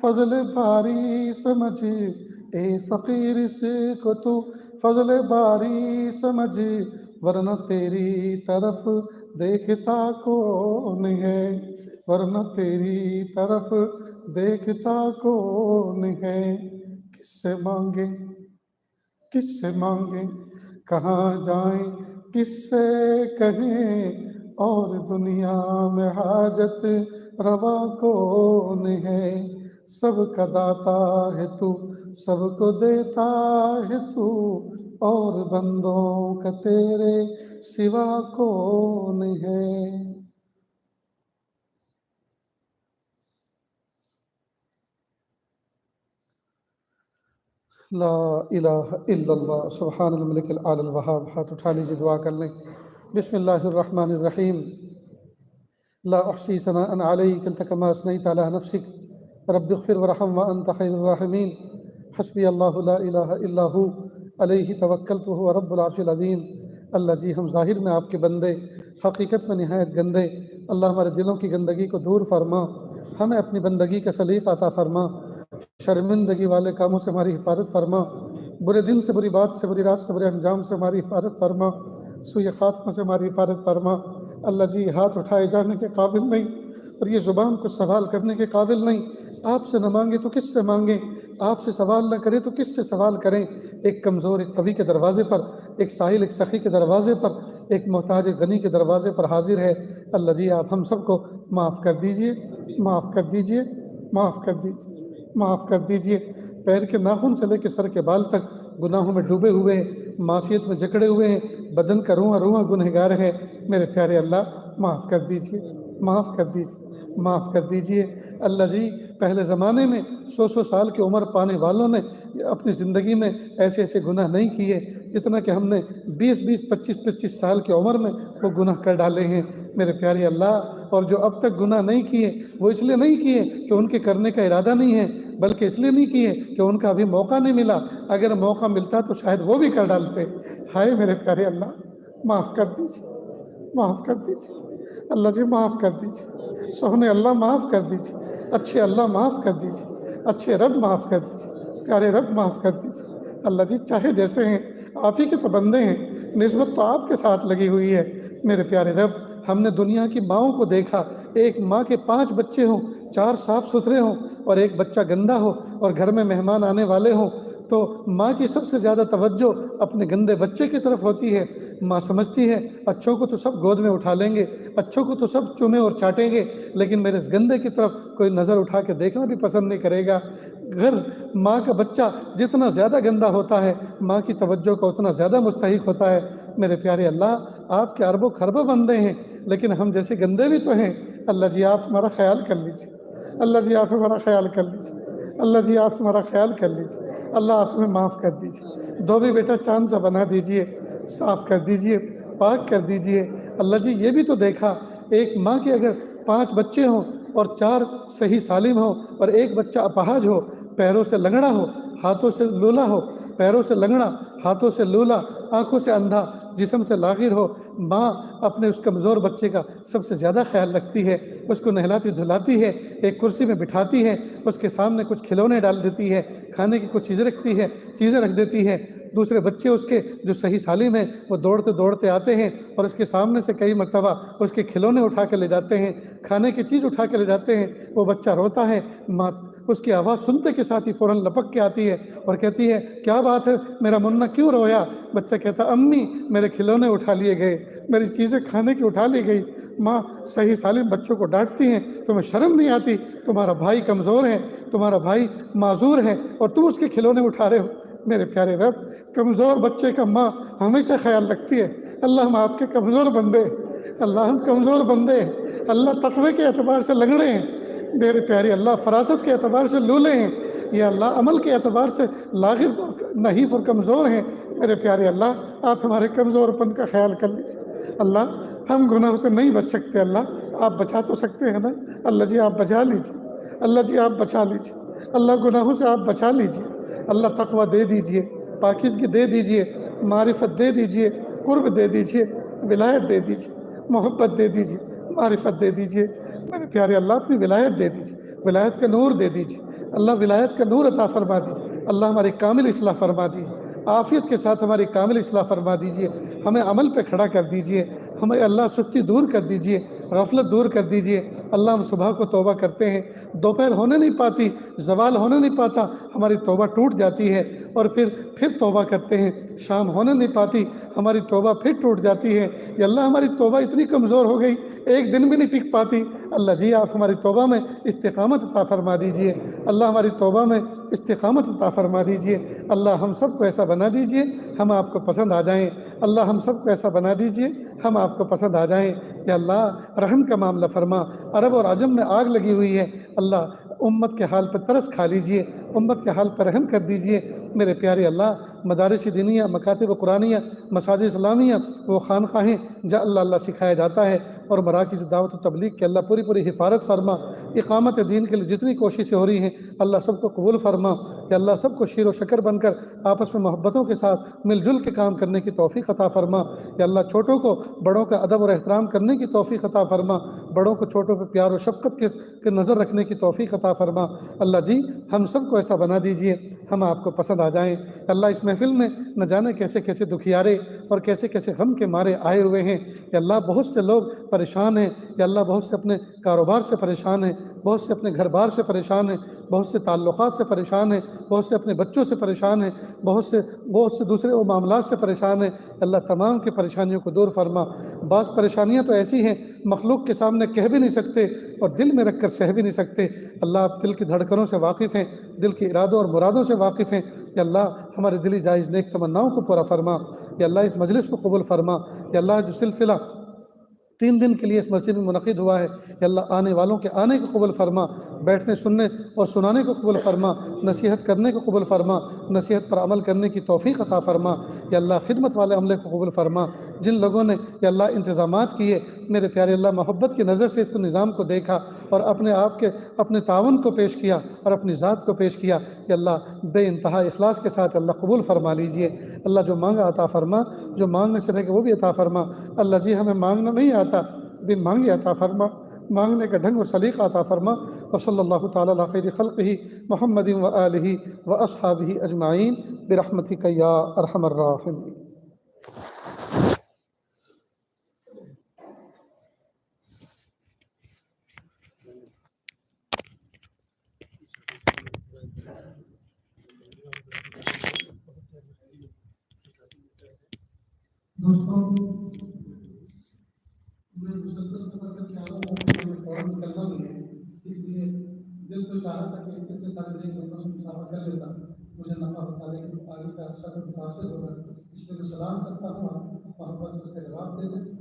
فضل باری سمجھ، اے فقیر اس کو تو فضل باری سمجھ، ورنہ تیری طرف دیکھتا کون ہے، ورنہ تیری طرف دیکھتا کون ہے۔ کس سے مانگے، کس سے مانگیں، کہاں جائیں، کس سے کہیں، اور دنیا میں حاجت روا کون ہے۔ سب کا داتا ہے تو، سب کو دیتا ہے تو، اور بندوں کا تیرے سوا کون ہے۔ لا الہ الا اللہ، سبحان الملک العال الوہاب۔ ہاتھ اٹھا لیجیے، دعا کر لیں۔ بسم اللہ الرحمن الرحیم۔ لا احصی ثناء علیک انت کما اثنیت علی نفسک رب اغفر ورحم وانت خیر الراحمین۔ حسبی اللہ لا الہ الا ہو علیہ توکلت وہو رب العرش العظیم۔ اللہ جی، ہم ظاہر میں آپ کے بندے، حقیقت میں نہایت گندے۔ اللہ ہمارے دلوں کی گندگی کو دور فرما، ہمیں اپنی بندگی کا سلیقہ عطا فرما، شرمندگی والے کاموں سے ہماری حفاظت فرما، برے دن سے، بری بات سے، بری رات سے، برے انجام سے ہماری حفاظت فرما، سوء خاتمہ سے ہماری حفاظت فرما۔ اللہ جی، ہاتھ اٹھائے جانے کے قابل نہیں، اور یہ زبان کو سوال کرنے کے قابل نہیں۔ آپ سے نہ مانگے تو کس سے مانگیں، آپ سے سوال نہ کریں تو کس سے سوال کریں۔ ایک کمزور، ایک قوی کے دروازے پر، ایک ساحل، ایک سخی کے دروازے پر، ایک محتاج غنی کے دروازے پر حاضر ہے۔ اللہ جی، آپ ہم سب کو معاف کر دیجئے، معاف کر دیجئے، معاف کر دیجئے، معاف کر دیجئے۔ پیر کے ناخن سے لے کے سر کے بال تک گناہوں میں ڈوبے ہوئے ہیں، معصیت میں جکڑے ہوئے ہیں، بدن کا رواں رواں گنہگار ہے۔ میرے پیارے اللہ، معاف کر دیجئے، معاف کر دیجئے، معاف کر دیجئے۔ اللہ جی، پہلے زمانے میں 100 سال کی عمر پانے والوں نے اپنی زندگی میں ایسے ایسے گناہ نہیں کیے جتنا کہ ہم نے 20 25 سال کی عمر میں وہ گناہ کر ڈالے ہیں۔ میرے پیارے اللہ، اور جو اب تک گناہ نہیں کیے، وہ اس لیے نہیں کیے کہ ان کے کرنے کا ارادہ نہیں ہے، بلکہ اس لیے نہیں کیے کہ ان کا ابھی موقع نہیں ملا۔ اگر موقع ملتا تو شاید وہ بھی کر ڈالتے۔ ہائے میرے پیارے اللہ، معاف کر دیجیے، معاف کر دیجیے۔ اللہ جی، معاف کر دیجیے، سونے اللہ معاف کر دیجیے، اچھے اللہ معاف کر دیجیے، اچھے رب معاف کر دیجیے، پیارے رب معاف کر دیجیے۔ اللہ جی، چاہے جیسے ہیں، آپ ہی کے تو بندے ہیں، نسبت تو آپ کے ساتھ لگی ہوئی ہے۔ میرے پیارے رب، ہم نے دنیا کی ماؤں کو دیکھا، ایک ماں کے 5 بچے ہوں، 4 صاف ستھرے ہوں اور ایک بچہ گندا ہو، اور گھر میں مہمان آنے والے ہوں تو ماں کی سب سے زیادہ توجہ اپنے گندے بچے کی طرف ہوتی ہے۔ ماں سمجھتی ہے اچھوں کو تو سب گود میں اٹھا لیں گے، اچھوں کو تو سب چومیں اور چاٹیں گے، لیکن میرے اس گندے کی طرف کوئی نظر اٹھا کے دیکھنا بھی پسند نہیں کرے گا۔ گھر ماں کا بچہ جتنا زیادہ گندا ہوتا ہے، ماں کی توجہ کا اتنا زیادہ مستحق ہوتا ہے۔ میرے پیارے اللہ، آپ کے اربوں خربوں بندے ہیں، لیکن ہم جیسے گندے بھی تو ہیں۔ اللہ جی، آپ ہمارا خیال کر لیجیے، اللہ جی، آپ ہمارا خیال کر لیجیے، اللہ جی، آپ ہمارا خیال کر لیجیے۔ اللہ، آپ ہمیں معاف کر دیجیے، دھوبی بیٹا چاند سا بنا دیجیے، صاف کر دیجیے، پاک کر دیجیے۔ اللہ جی، یہ بھی تو دیکھا، ایک ماں کے اگر 5 بچے ہوں اور 4 صحیح سالم ہوں اور ایک بچہ اپاہج ہو، پیروں سے لنگڑا ہو، ہاتھوں سے لولا ہو، پیروں سے لنگڑا، ہاتھوں سے لولا، آنکھوں سے اندھا، جسم سے لاغر ہو، ماں اپنے اس کمزور بچے کا سب سے زیادہ خیال رکھتی ہے، اس کو نہلاتی دھلاتی ہے، ایک کرسی میں بٹھاتی ہے، اس کے سامنے کچھ کھلونے ڈال دیتی ہے، کھانے کی کچھ چیزیں رکھ دیتی ہے۔ دوسرے بچے اس کے جو صحیح سالم ہیں، وہ دوڑتے دوڑتے آتے ہیں اور اس کے سامنے سے کئی مرتبہ اس کے کھلونے اٹھا کے لے جاتے ہیں، کھانے کی چیز اٹھا کے لے جاتے ہیں۔ وہ بچہ روتا ہے، ماں اس کی آواز سنتے کے ساتھ ہی فوراً لپک کے آتی ہے اور کہتی ہے، کیا بات ہے میرا منا کیوں رویا؟ بچہ کہتا، امی میرے کھلونے اٹھا لیے گئے، میری چیزیں کھانے کی اٹھا لی گئی۔ ماں صحیح سالم بچوں کو ڈانٹتی ہیں، تمہیں شرم نہیں آتی؟ تمہارا بھائی کمزور ہے، تمہارا بھائی معذور ہے اور تم اس کے کھلونے اٹھا رہے ہو۔ میرے پیارے رب، کمزور بچے کا ماں ہمیشہ خیال رکھتی ہے۔ اللہ، ہم آپ کے کمزور بندے، اللہ ہم کمزور بندے ہیں، اللہ تقوی کے اعتبار سے لنگڑے ہیں، میرے پیارے اللہ فراست کے اعتبار سے لولے ہیں، یا اللہ عمل کے اعتبار سے لاغر نحیف اور کمزور ہیں۔ میرے پیارے اللہ، آپ ہمارے کمزور پن کا خیال کر لیجیے۔ اللہ، ہم گناہوں سے نہیں بچ سکتے، اللہ آپ بچا تو سکتے ہیں نا؟ اللہ جی، آپ بچا لیجیے، اللہ جی، آپ بچا لیجیے، اللہ گناہوں سے آپ بچا لیجیے، اللہ تقوی دے دیجیے، پاکیزگی دے دیجیے، معرفت دے دیجئے، قرب دے دیجئے، ولایت دے دیجئے، محبت دے دیجئے، معرفت دے دیجئے میرے پیارے اللہ، اپنی ولایت دے دیجئے، ولایت کا نور دے دیجئے اللہ، ولایت کا نور عطا فرما دیجئے اللہ، ہماری کامل اصلاح فرما دیجئے، عافیت کے ساتھ ہماری کامل اصلاح فرما دیجئے، ہمیں عمل پہ کھڑا کر دیجئے، ہمیں اللہ سستی دور کر دیجئے، غفلت دور کر دیجئے اللہ، ہم صبح کو توبہ کرتے ہیں، دوپہر ہونے نہیں پاتی، زوال ہونے نہیں پاتا، ہماری توبہ ٹوٹ جاتی ہے، اور پھر توبہ کرتے ہیں، شام ہونے نہیں پاتی، ہماری توبہ پھر ٹوٹ جاتی ہے، یا اللہ ہماری توبہ اتنی کمزور ہو گئی، ایک دن بھی نہیں ٹک پاتی اللہ جی، آپ ہماری توبہ میں استقامت عطا فرما دیجئے اللہ، ہماری توبہ میں استقامت عطا فرما دیجئے اللہ، ہم سب کو ایسا بنا دیجئے ہم آپ کو پسند آ جائیں اللہ، ہم سب کو ایسا بنا دیجئے ہم آپ کو پسند آ جائیں یا اللہ، رحم کا معاملہ فرما، عرب اور عجم میں آگ لگی ہوئی ہے اللہ، امت کے حال پر ترس کھا لیجئے، امت کے حال پر رحم کر دیجئے میرے پیارے اللہ، مدارس دینیہ، مکاتب قرآنیہ، مساجد اسلامیہ، وہ خانقاہیں جہاں اللہ اللہ سکھایا جاتا ہے، اور مراکز دعوت و تبلیغ کے اللہ پوری حفاظت فرما، اقامت دین کے لیے جتنی کوششیں ہو رہی ہیں اللہ سب کو قبول فرما یا اللہ، سب کو شیر و شکر بن کر آپس میں محبتوں کے ساتھ مل جل کے کام کرنے کی توفیق عطا فرما یا اللہ، چھوٹوں کو بڑوں کا ادب اور احترام کرنے کی توفیق عطا فرما، بڑوں کو چھوٹوں پہ پیار و شفقت کے نظر رکھنے کی توفیق عطا فرما اللہ جی، ہم سب کو ایسا بنا دیجئے ہم آپ کو پسند آ جائیں اللہ، اس محفل میں نہ جانے کیسے کیسے دکھیارے اور کیسے کیسے غم کے مارے آئے ہوئے ہیں یا اللہ، بہت سے لوگ پریشان ہیں یا اللہ، بہت سے اپنے کاروبار سے پریشان ہیں، بہت سے اپنے گھر بار سے پریشان ہیں، بہت سے تعلقات سے پریشان ہیں، بہت سے اپنے بچوں سے پریشان ہیں، بہت سے دوسرے وہ معاملات سے پریشان ہیں اللہ، تمام کی پریشانیوں کو دور فرما، بعض پریشانیاں تو ایسی ہیں مخلوق کے سامنے کہہ بھی نہیں سکتے اور دل میں رکھ کر سہ بھی نہیں سکتے اللہ، آپ دل کی دھڑکنوں سے واقف ہیں، دل کی ارادوں اور مرادوں سے واقف ہیں یا اللہ، ہمارے دلی جائز نیک تمناؤں کو پورا فرما یا اللہ، اس مجلس کو قبول فرما یا اللہ، جو سلسلہ 3 دن کے لیے اس مسجد میں منعقد ہوا ہے یا اللہ، آنے والوں کے آنے کو قبول فرما، بیٹھنے سننے اور سنانے کو قبول فرما، نصیحت کرنے کو قبول فرما، نصیحت پر عمل کرنے کی توفیق عطا فرما یا اللہ، خدمت والے عملے کو قبول فرما، جن لوگوں نے یا اللہ انتظامات کیے میرے پیارے اللہ، محبت کی نظر سے اس کو نظام کو دیکھا اور اپنے آپ کے اپنے تعاون کو پیش کیا اور اپنی ذات کو پیش کیا یا اللہ، بے انتہا اخلاص کے ساتھ اللہ قبول فرما لیجئے اللہ، جو مانگا عطا فرما، جو مانگنے سے رہ کے وہ بھی عطا فرما اللہ جی، ہمیں مانگنا نہیں آتا، بن مانگے عطا فرما، مانگنے کا ڈھنگ اور سلیقہ عطا فرما وصلی اللہ تعالی علی خیر خلقہ محمد و آلہ و اصحابہ اجمعین برحمتک یا ارحم الراحمین۔ دوستوں، میں مسلسل سفر کر کے آ رہا ہوں، فوراً نکلنا بھی ہے، اس لیے دل تو چاہا تھا کہ اتنے سارے دن لوگوں سے مسافر کر لیتا، مجھے نفع بتا دے کہ آگے کا اچھا کو متاثر ہوگا، اس لیے میں سلام کرتا ہوں، محبت سے جواب دے دیں۔